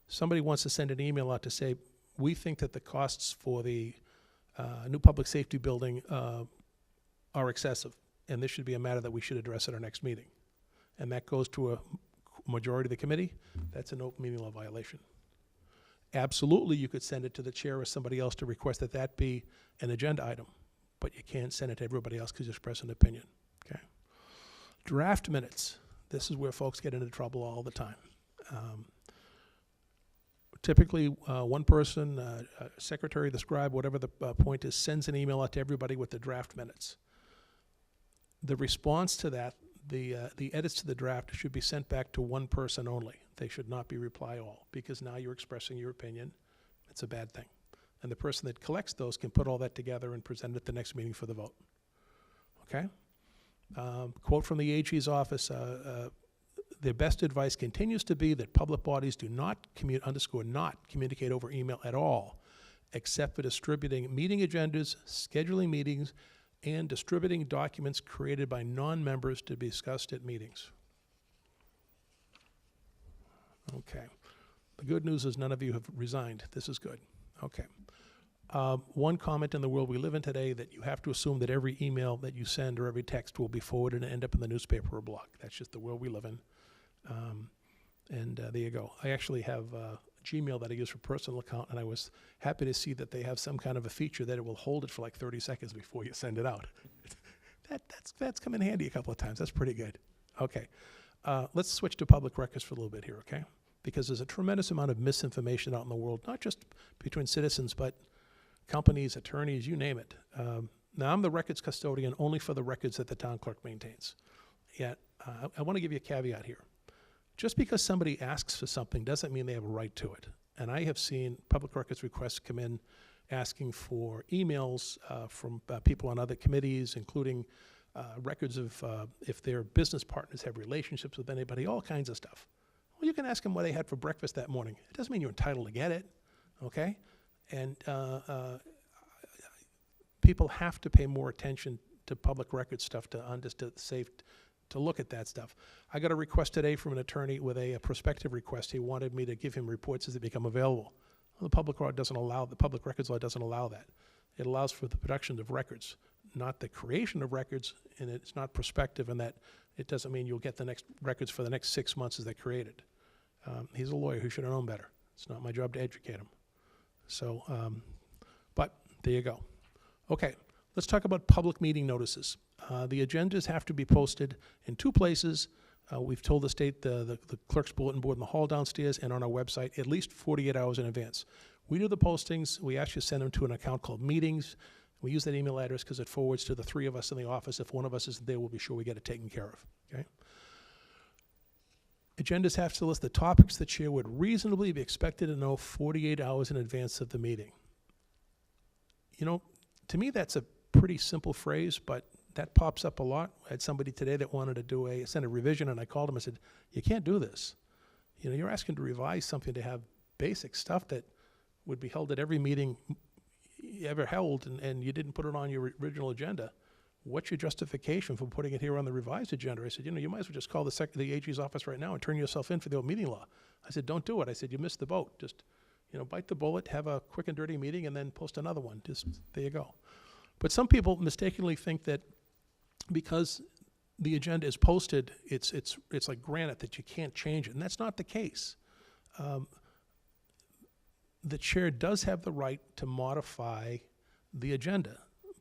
Speaker 6: somebody wants to send an email out to say, we think that the costs for the new public safety building are excessive, and this should be a matter that we should address at our next meeting. And that goes to a majority of the committee. That's an open meeting law violation. Absolutely, you could send it to the chair or somebody else to request that that be an agenda item, but you can't send it to everybody else because you express an opinion. Okay. Draft minutes. This is where folks get into trouble all the time. Typically, one person, secretary, the scribe, whatever the point is, sends an email out to everybody with the draft minutes. The response to that, the edits to the draft should be sent back to one person only. They should not be reply all, because now you're expressing your opinion. It's a bad thing. And the person that collects those can put all that together and present it at the next meeting for the vote. Okay? Quote from the AG's office, their best advice continues to be that public bodies do not communicate over email at all, except for distributing meeting agendas, scheduling meetings, and distributing documents created by non-members to be discussed at meetings. Okay. The good news is none of you have resigned. This is good. Okay. One comment in the world we live in today, that you have to assume that every email that you send or every text will be forwarded and end up in the newspaper or blog. That's just the world we live in. There you go. I actually have Gmail that I use for personal account, and I was happy to see that they have some kind of a feature that it will hold it for like 30 seconds before you send it out. That's come in handy a couple of times. That's pretty good. Okay. Let's switch to public records for a little bit here, okay? Because there's a tremendous amount of misinformation out in the world, not just between citizens, but companies, attorneys, you name it. Now, I'm the records custodian only for the records that the town clerk maintains. Yet, I want to give you a caveat here. Just because somebody asks for something doesn't mean they have a right to it. And I have seen public records requests come in asking for emails from people on other committees, including records of if their business partners have relationships with anybody, all kinds of stuff. Well, you can ask them what they had for breakfast that morning. It doesn't mean you're entitled to get it, okay? And people have to pay more attention to public record stuff to look at that stuff. I got a request today from an attorney with a prospective request. He wanted me to give him reports as they become available. Well, the public records law doesn't allow that. It allows for the production of records, not the creation of records, and it's not prospective in that it doesn't mean you'll get the next records for the next 6 months as they're created. He's a lawyer who should have known better. It's not my job to educate him. So, but there you go. Okay, Let's talk about public meeting notices. The agendas have to be posted in 2 places. We've told the state, the clerk's bulletin board in the hall downstairs and on our website at least 48 hours in advance. We do the postings. We actually send them to an account called Meetings. We use that email address because it forwards to the 3 of us in the office. If one of us isn't there, we'll be sure we get it taken care of, okay? Agendas have to list the topics the chair would reasonably be expected to know 48 hours in advance of the meeting. You know, to me, that's a pretty simple phrase, but that pops up a lot. I had somebody today that wanted to send a revision, and I called him and said, you can't do this. You know, you're asking to revise something to have basic stuff that would be held at every meeting you ever held, and you didn't put it on your original agenda. What's your justification for putting it here on the revised agenda? I said, you know, you might as well just call the AG's office right now and turn yourself in for the open meeting law. I said, don't do it. I said, you missed the boat. Just, you know, bite the bullet, have a quick and dirty meeting, and then post another one. Just, there you go. But some people mistakenly think that because the agenda is posted, it's like granite, that you can't change it, and that's not the case. The chair does have the right to modify the agenda,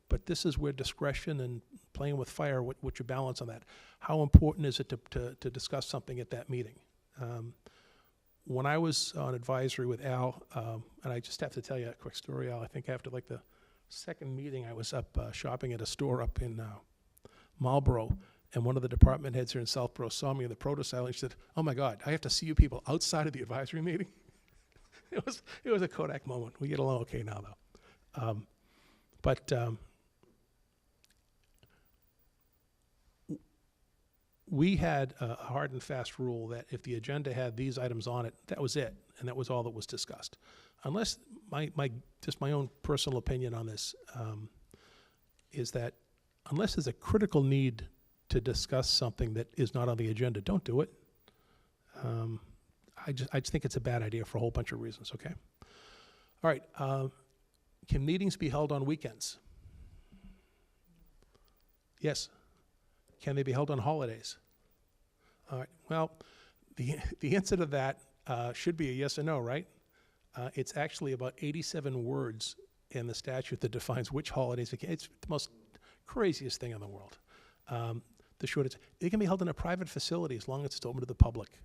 Speaker 6: but this is where discretion and playing with fire, what you balance on that. How important is it to discuss something at that meeting? When I was on advisory with Al, and I just have to tell you a quick story, Al, I think after like the second meeting, I was up shopping at a store up in Marlborough, and one of the department heads here in Southborough saw me in the produce aisle, and she said, oh my God, I have to see you people outside of the advisory meeting? It was a Kodak moment. We get along okay now, though. We had a hard and fast rule that if the agenda had these items on it, that was it, and that was all that was discussed. Unless my own personal opinion on this is that unless there's a critical need to discuss something that is not on the agenda, don't do it. I just think it's a bad idea for a whole bunch of reasons, okay? All right, can meetings be held on weekends? Yes. Can they be held on holidays? All right, well, the answer to that should be a yes or no, right? It's actually about 87 words in the statute that defines which holidays. It's the most craziest thing in the world. The short is, it can be held in a private facility as long as it's open to the public.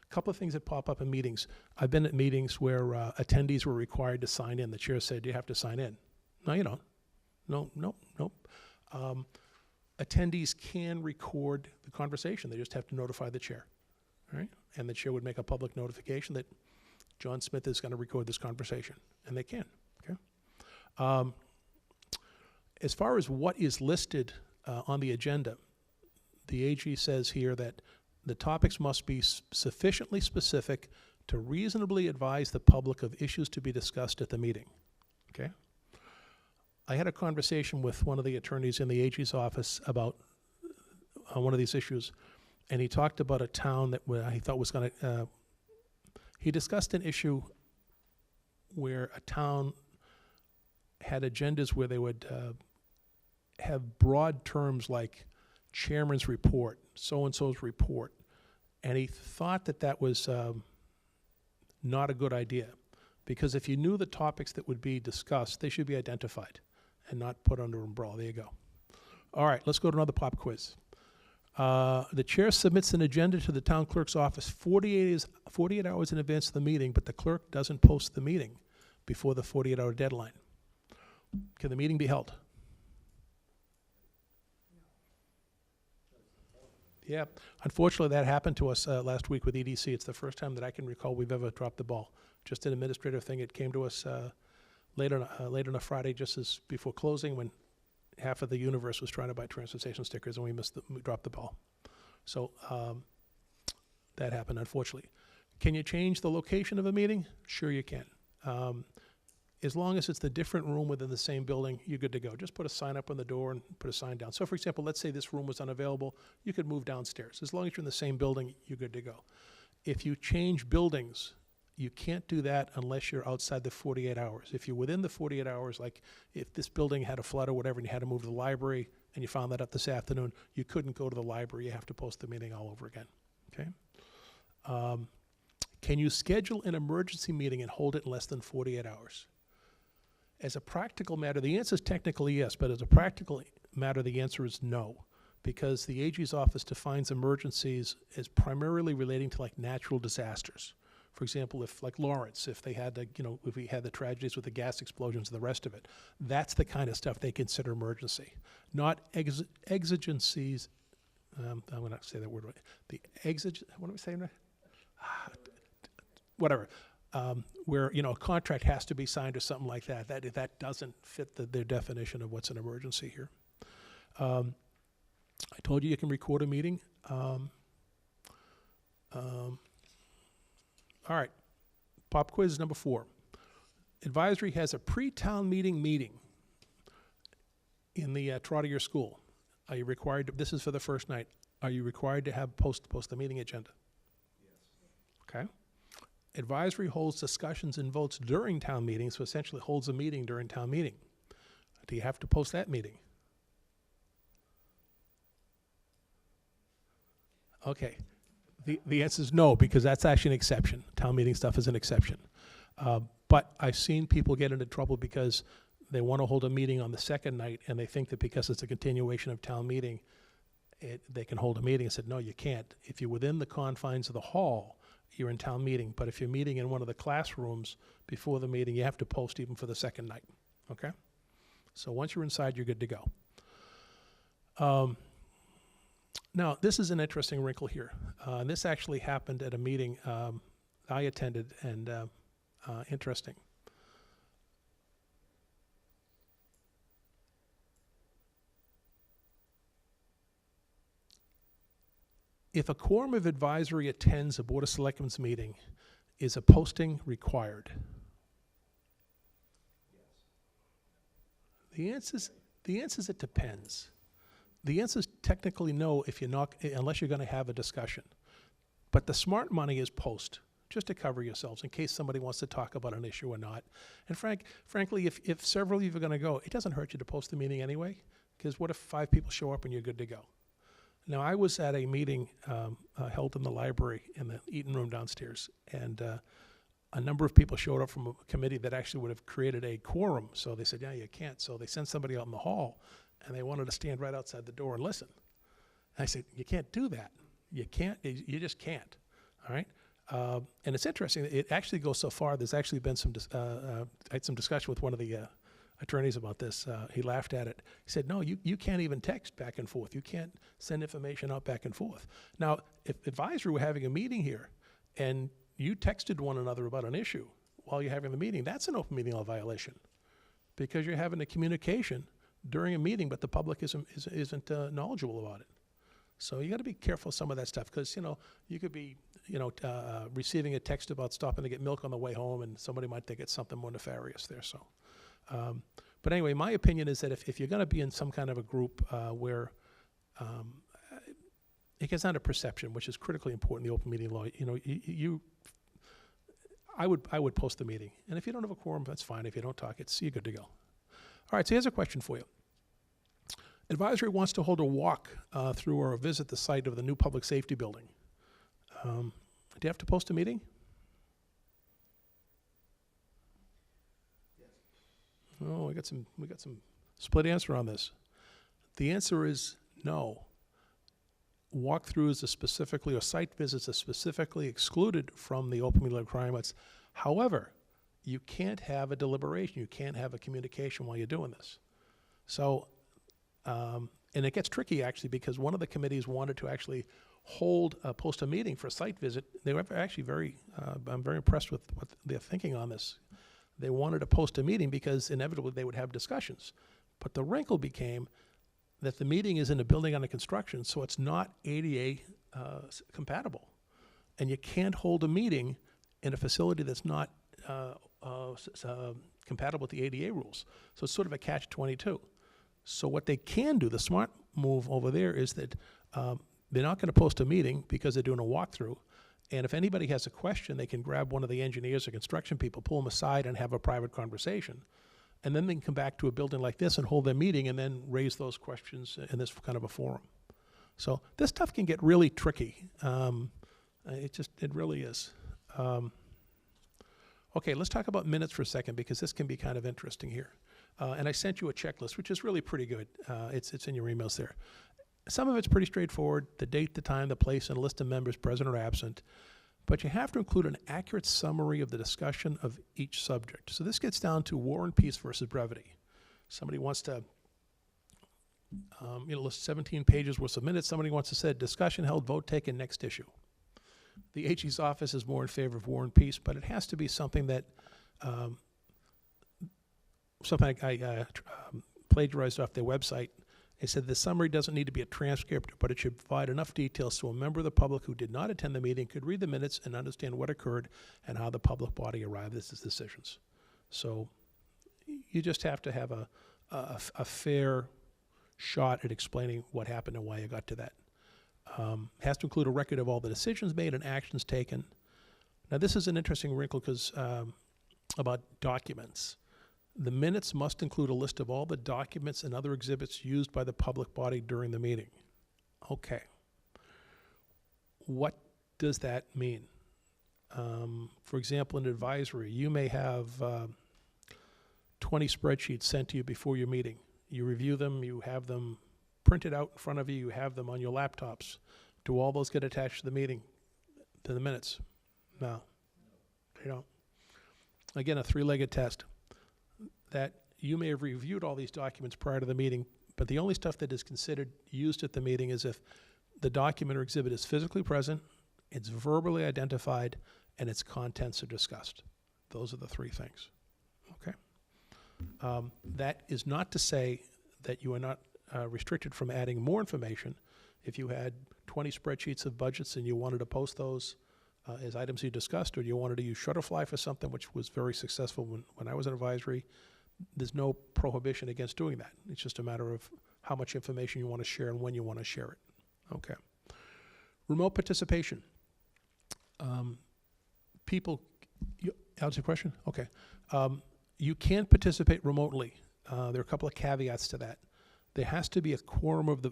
Speaker 6: Couple of things that pop up in meetings. I've been at meetings where attendees were required to sign in. The chair said, you have to sign in. No, you don't. No. Attendees can record the conversation. They just have to notify the chair, right? And the chair would make a public notification that John Smith is going to record this conversation, and they can, okay? As far as what is listed on the agenda, the AG says here that the topics must be sufficiently specific to reasonably advise the public of issues to be discussed at the meeting, okay? I had a conversation with one of the attorneys in the AG's office about one of these issues, and he talked about a town that he thought was going to, he discussed an issue where a town had agendas where they would have broad terms like chairman's report, so-and-so's report, and he thought that that was not a good idea, because if you knew the topics that would be discussed, they should be identified and not put under umbrella. There you go. All right, let's go to another pop quiz. The chair submits an agenda to the town clerk's office 48 hours in advance of the meeting, but the clerk doesn't post the meeting before the 48-hour deadline. Can the meeting be held? Yeah, unfortunately that happened to us last week with EDC. It's the first time that I can recall we've ever dropped the ball. Just an administrative thing. It came to us late on a Friday, just as before closing, when half of the universe was trying to buy transfer station stickers, and we dropped the ball. So that happened, unfortunately. Can you change the location of a meeting? Sure you can. As long as it's the different room within the same building, you're good to go. Just put a sign up on the door and put a sign down. So for example, let's say this room was unavailable, you could move downstairs. As long as you're in the same building, you're good to go. If you change buildings, you can't do that unless you're outside the 48 hours. If you're within the 48 hours, like if this building had a flood or whatever and you had to move to the library and you found that out this afternoon, you couldn't go to the library. You have to post the meeting all over again, okay? Can you schedule an emergency meeting and hold it in less than 48 hours? As a practical matter, the answer is technically yes, but as a practical matter, the answer is no, because the AG's office defines emergencies as primarily relating to like natural disasters. For example, if like Lawrence, if they had if we had the tragedies with the gas explosions and the rest of it, that's the kind of stuff they consider emergency, not exigencies. I'm going to say that word right. The what am I saying? Whatever. Where a contract has to be signed or something like that. That doesn't fit their definition of what's an emergency here. I told you can record a meeting. All right, pop quiz number 4. Advisory has a pre-town meeting in the trot of your school. Are you required to, this is for the first night, are you required to have post the meeting agenda? Yes. Okay. Advisory holds discussions and votes during town meetings, so essentially holds a meeting during town meeting. Do you have to post that meeting? Okay. The answer is no, because that's actually an exception. Town meeting stuff is an exception. But I've seen people get into trouble because they want to hold a meeting on the second night, and they think that because it's a continuation of town meeting, they can hold a meeting. I said, no, you can't. If you're within the confines of the hall, you're in town meeting. But if you're meeting in one of the classrooms before the meeting, you have to post even for the second night. Okay? So once you're inside, you're good to go. Now, this is an interesting wrinkle here. And this actually happened at a meeting I attended, and interesting. If a quorum of advisory attends a Board of Selectmen's meeting, is a posting required? The answer is it depends. The answer is technically no if you're not, unless you're going to have a discussion. But the smart money is post, just to cover yourselves in case somebody wants to talk about an issue or not. And frankly, if several of you are going to go, it doesn't hurt you to post the meeting anyway, because what if 5 people show up and you're good to go? Now, I was at a meeting held in the library in the Eaton room downstairs, and a number of people showed up from a committee that actually would have created a quorum. So they said, yeah, you can't. So they sent somebody out in the hall, and they wanted to stand right outside the door and listen. And I said, you can't do that. You can't. You just can't. All right? And it's interesting. It actually goes so far. There's actually been I had some discussion with one of the attorneys about this. He laughed at it. He said, no, you can't even text back and forth. You can't send information out back and forth. Now, if advisory were having a meeting here and you texted one another about an issue while you're having the meeting, that's an open meeting law violation, because you're having a communication during a meeting, but the public isn't knowledgeable about it. So you got to be careful of some of that stuff, because you could be receiving a text about stopping to get milk on the way home, and somebody might think it's something more nefarious there. So, but anyway, my opinion is that if you're going to be in some kind of a group where it gets down to perception, which is critically important in the open meeting law, I would post the meeting, and if you don't have a quorum, that's fine. If you don't talk, you're good to go. All right, so here's a question for you. Advisory wants to hold a walk through or visit the site of the new public safety building. Do you have to post a meeting? Yes. Oh, we got some split answer on this. The answer is no. Walkthroughs are specifically, or site visits are specifically excluded from the open meeting requirements. However, you can't have a deliberation. You can't have a communication while you're doing this. So, and it gets tricky actually, because one of the committees wanted to actually post a meeting for a site visit. They were actually I'm very impressed with what they're thinking on this. They wanted to post a meeting because inevitably they would have discussions. But the wrinkle became that the meeting is in a building under construction, so it's not ADA compatible. And you can't hold a meeting in a facility that's not compatible with the ADA rules. So it's sort of a catch-22. So what they can do, the smart move over there, is that they're not going to post a meeting because they're doing a walkthrough. And if anybody has a question, they can grab one of the engineers or construction people, pull them aside, and have a private conversation. And then they can come back to a building like this and hold their meeting and then raise those questions in this kind of a forum. So this stuff can get really tricky. It really is. Okay, let's talk about minutes for a second because this can be kind of interesting here. And I sent you a checklist, which is really pretty good. It's in your emails there. Some of it's pretty straightforward: the date, the time, the place, and a list of members present or absent. But you have to include an accurate summary of the discussion of each subject. So this gets down to war and peace versus brevity. Somebody wants to list 17 pages worth of minutes. Somebody wants to say discussion held, vote taken, next issue. The AG's office is more in favor of war and peace, but it has to be something that something I plagiarized off their website. They said the summary doesn't need to be a transcript, but it should provide enough details so a member of the public who did not attend the meeting could read the minutes and understand what occurred and how the public body arrived at its decisions. So you just have to have a fair shot at explaining what happened and why you got to that. Has to include a record of all the decisions made and actions taken. Now this is an interesting wrinkle because about documents. The minutes must include a list of all the documents and other exhibits used by the public body during the meeting. Okay. What does that mean? For example, in advisory, you may have 20 spreadsheets sent to you before your meeting. You review them, you have them printed out in front of you, you have them on your laptops. Do all those get attached to the meeting, to the minutes? No, they don't. Again, a three-legged test. That you may have reviewed all these documents prior to the meeting, but the only stuff that is considered used at the meeting is if the document or exhibit is physically present, it's verbally identified, and its contents are discussed. Those are the three things, okay? That is not to say that you are not restricted from adding more information. If you had 20 spreadsheets of budgets and you wanted to post those as items you discussed, or you wanted to use Shutterfly for something, which was very successful when I was in advisory, there's no prohibition against doing that. It's just a matter of how much information you want to share and when you want to share it. Okay. Remote participation. Answer your question? Okay. You can participate remotely. There are a couple of caveats to that. There has to be a quorum of the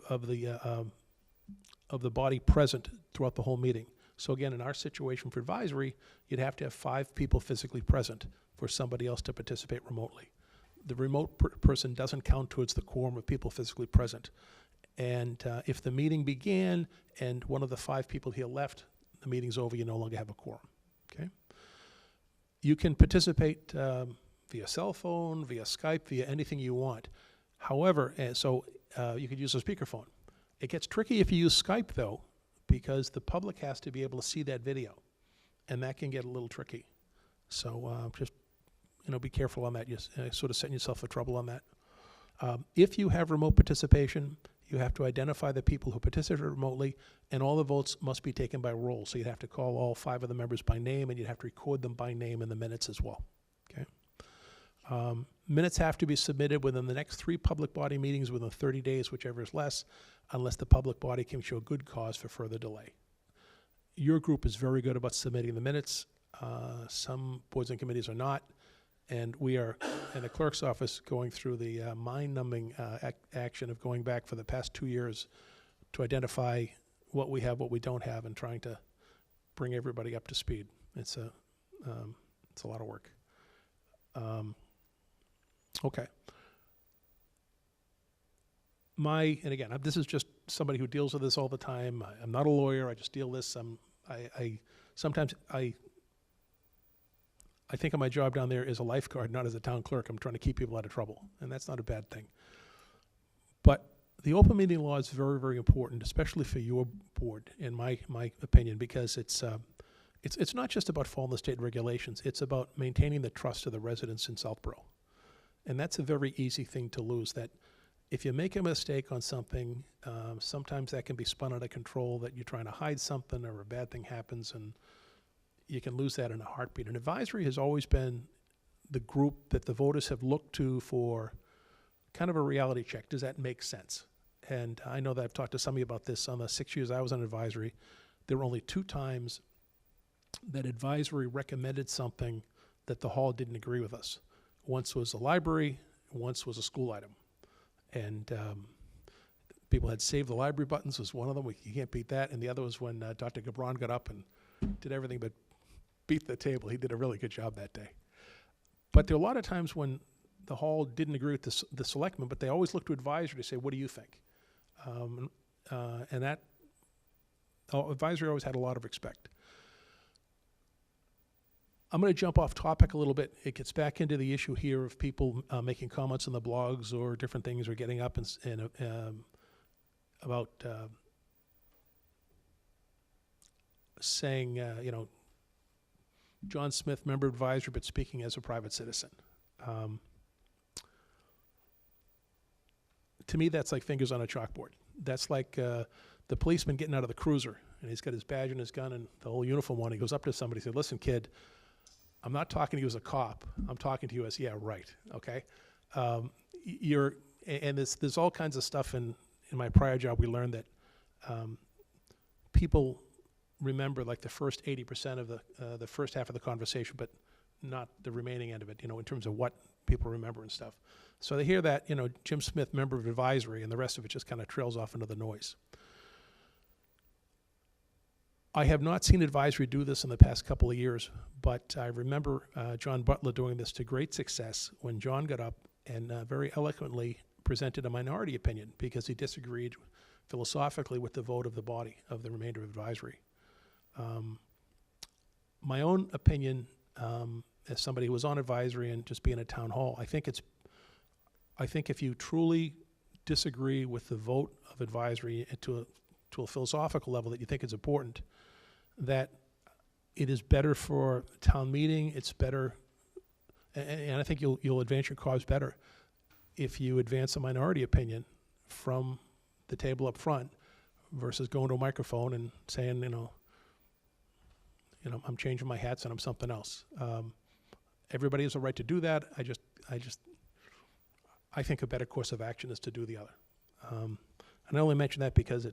Speaker 6: body present throughout the whole meeting. So again, in our situation for advisory, you'd have to have 5 people physically present for somebody else to participate remotely. The remote person doesn't count towards the quorum of people physically present. And if the meeting began and one of the 5 people here left, the meeting's over, you no longer have a quorum, okay? You can participate via cell phone, via Skype, via anything you want. However, you could use a speakerphone. It gets tricky if you use Skype, though, because the public has to be able to see that video, and that can get a little tricky. So just be careful on that. You're sort of setting yourself for trouble on that. If you have remote participation, you have to identify the people who participate remotely, and all the votes must be taken by roll. So you'd have to call all 5 of the members by name, and you'd have to record them by name in the minutes as well. Okay. Minutes have to be submitted within the next 3 public body meetings within 30 days, whichever is less, unless the public body can show good cause for further delay. Your group is very good about submitting the minutes. Some boards and committees are not. And we are, in the clerk's office, going through the mind-numbing action of going back for the past 2 years to identify what we have, what we don't have, and trying to bring everybody up to speed. It's a lot of work. Okay. And again, this is just somebody who deals with this all the time. I'm not a lawyer. I just deal with this. Sometimes I think of my job down there as a lifeguard, not as a town clerk. I'm trying to keep people out of trouble, and that's not a bad thing. But the open meeting law is very, very important, especially for your board, in my opinion, because it's not just about following the state regulations. It's about maintaining the trust of the residents in Southborough. And that's a very easy thing to lose, that if you make a mistake on something, sometimes that can be spun out of control, that you're trying to hide something or a bad thing happens, and you can lose that in a heartbeat. And advisory has always been the group that the voters have looked to for kind of a reality check. Does that make sense? And I know that I've talked to some of you about this. On the 6 years I was on advisory, there were only 2 times that advisory recommended something that the hall didn't agree with us. Once was a library, once was a school item. And people had saved the library buttons was one of them. You can't beat that. And the other was when Dr. Gabron got up and did everything but beat the table. He did a really good job that day. But there are a lot of times when the hall didn't agree with the selectmen, but they always looked to advisory to say, what do you think? And that advisory always had a lot of respect. I'm going to jump off topic a little bit. It gets back into the issue here of people making comments on the blogs or different things, or getting up and about saying, John Smith, member advisory, but speaking as a private citizen. To me, that's like fingers on a chalkboard. That's like the policeman getting out of the cruiser, and he's got his badge and his gun and the whole uniform on. He goes up to somebody and says, listen, kid, I'm not talking to you as a cop. I'm talking to you as, yeah, right, okay? There's all kinds of stuff in my prior job. We learned that people remember like the first 80% of the first half of the conversation, but not the remaining end of it, in terms of what people remember and stuff. So they hear that, Jim Smith, member of advisory, and the rest of it just kind of trails off into the noise. I have not seen advisory do this in the past couple of years, but I remember John Butler doing this to great success when John got up and very eloquently presented a minority opinion because he disagreed philosophically with the vote of the body of the remainder of advisory. My own opinion, as somebody who was on advisory and just being at town hall, I think if you truly disagree with the vote of advisory to a philosophical level that you think is important, that it is better for town meeting. It's better, and I think you'll advance your cause better if you advance a minority opinion from the table up front versus going to a microphone and saying, I'm changing my hats and I'm something else. Everybody has a right to do that. I think a better course of action is to do the other. And I only mention that because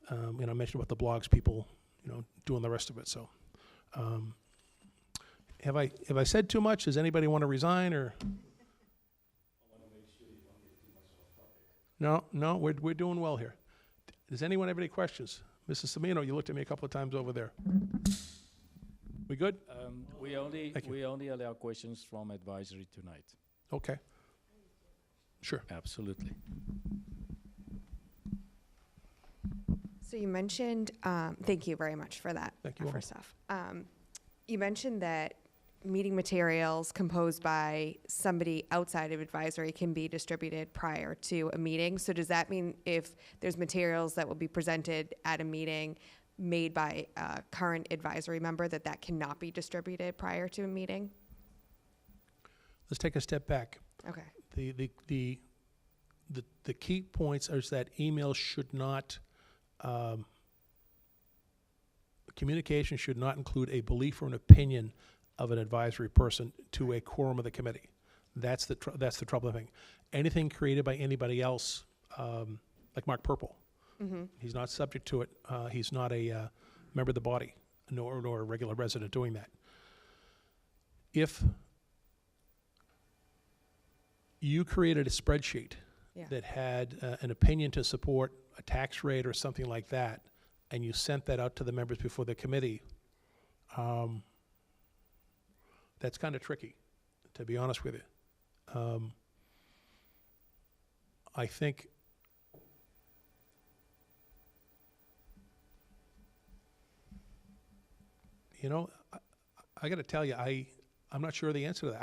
Speaker 6: I mentioned about the blogs, people, doing the rest of it. So, have I said too much? Does anybody want to resign or? No, we're doing well here. Does anyone have any questions? Mrs. Semino, you looked at me a couple of times over there. We good?
Speaker 1: We only
Speaker 6: Thank you.
Speaker 1: we only allow questions from advisory tonight.
Speaker 6: Okay. Sure.
Speaker 1: Absolutely.
Speaker 7: So you mentioned, thank you very much for that.
Speaker 6: Thank you.
Speaker 7: First off, you mentioned that meeting materials composed by somebody outside of advisory can be distributed prior to a meeting. So does that mean if there's materials that will be presented at a meeting made by a current advisory member that cannot be distributed prior to a meeting?
Speaker 6: Let's take a step back.
Speaker 7: Okay.
Speaker 6: The key points is that email should not, communication should not include a belief or an opinion of an advisory person to a quorum of the committee. That's the troubling thing. Anything created by anybody else, like Mark Purple, he's not subject to it. He's not a member of the body, nor a regular resident doing that. If you created a spreadsheet that had an opinion to support a tax rate or something like that, and you sent that out to the members before the committee, that's kind of tricky, to be honest with you. I think I got to tell you, I'm not sure the answer to that.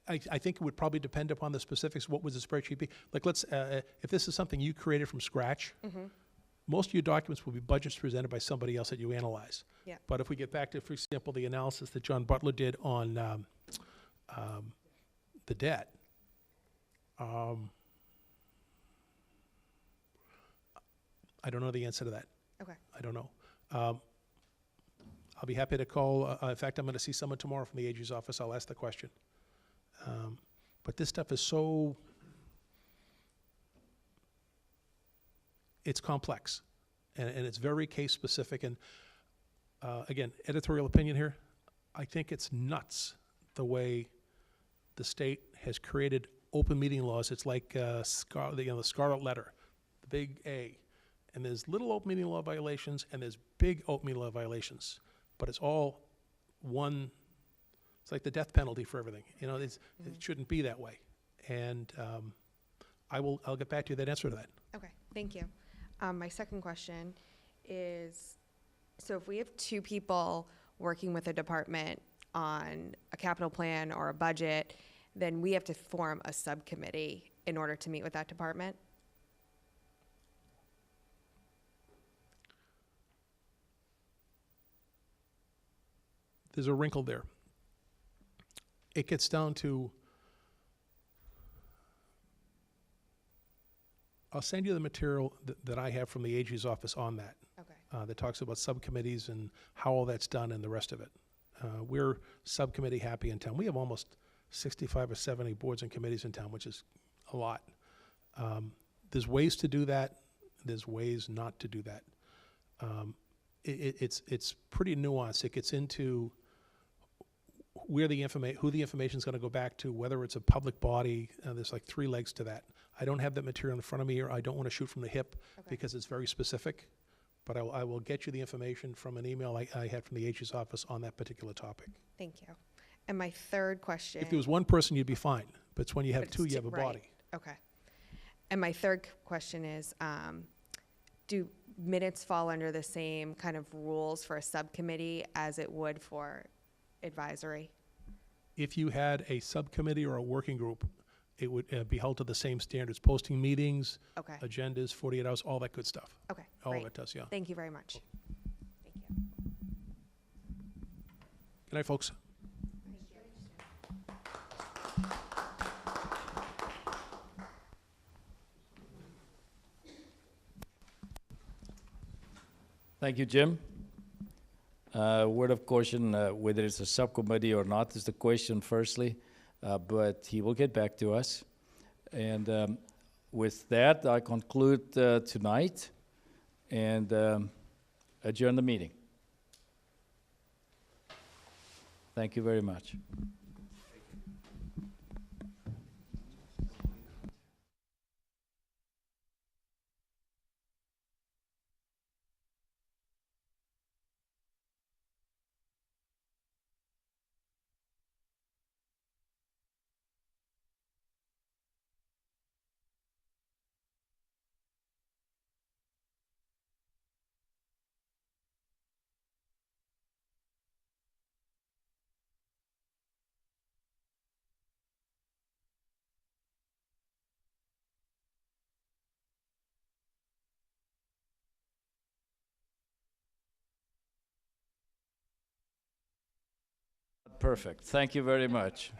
Speaker 6: I think it would probably depend upon the specifics. What would the spreadsheet be? Like, let's if this is something you created from scratch, most of your documents will be budgets presented by somebody else that you analyze.
Speaker 7: Yeah.
Speaker 6: But if we get back to, for example, the analysis that John Butler did on the debt, I don't know the answer to that.
Speaker 7: Okay.
Speaker 6: I don't know. I'll be happy to call. In fact, I'm going to see someone tomorrow from the AG's office. I'll ask the question. But this stuff is so, it's complex, and it's very case specific. And again, editorial opinion here, I think it's nuts the way the state has created open meeting laws. It's like the Scarlet Letter, the big A. And there's little open meeting law violations, and there's big open meeting law violations. but it's all one, it's like the death penalty for everything. You know, it shouldn't be that way. And I'll get back to you with that answer to that.
Speaker 7: Okay, thank you. My second question is, so if we have two people working with a department on a capital plan or a budget, then we have to form a subcommittee in order to meet with that department?
Speaker 6: There's a wrinkle there. It gets down to, I'll send you the material that I have from the AG's office on that.
Speaker 7: Okay.
Speaker 6: That talks about subcommittees and how all that's done and the rest of it. We're subcommittee happy in town. We have almost 65 or 70 boards and committees in town, which is a lot. There's ways to do that. There's ways not to do that. It's pretty nuanced. It gets into who the information is going to go back to, whether it's a public body. There's like 3 legs to that. I don't have that material in front of me, or I don't want to shoot from the hip because it's very specific. But I will get you the information from an email I had from the AG's office on that particular topic.
Speaker 7: Thank you. And my third question.
Speaker 6: If there was one person, you'd be fine. But it's when you have
Speaker 7: But it's
Speaker 6: two, you have a
Speaker 7: right.
Speaker 6: body.
Speaker 7: Okay. And my third question is, do minutes fall under the same kind of rules for a subcommittee as it would for advisory?
Speaker 6: If you had a subcommittee or a working group, it would be held to the same standards, posting meetings,
Speaker 7: Okay.
Speaker 6: agendas, 48 hours, all that good stuff.
Speaker 7: Okay.
Speaker 6: All
Speaker 7: great.
Speaker 6: of it does, yeah.
Speaker 7: Thank you very much. Thank you.
Speaker 6: Good night, folks.
Speaker 1: Thank you, Jim. Word of caution, whether it's a subcommittee or not is the question firstly, but he will get back to us. And with that, I conclude tonight and adjourn the meeting. Thank you very much. Perfect. Thank you very much.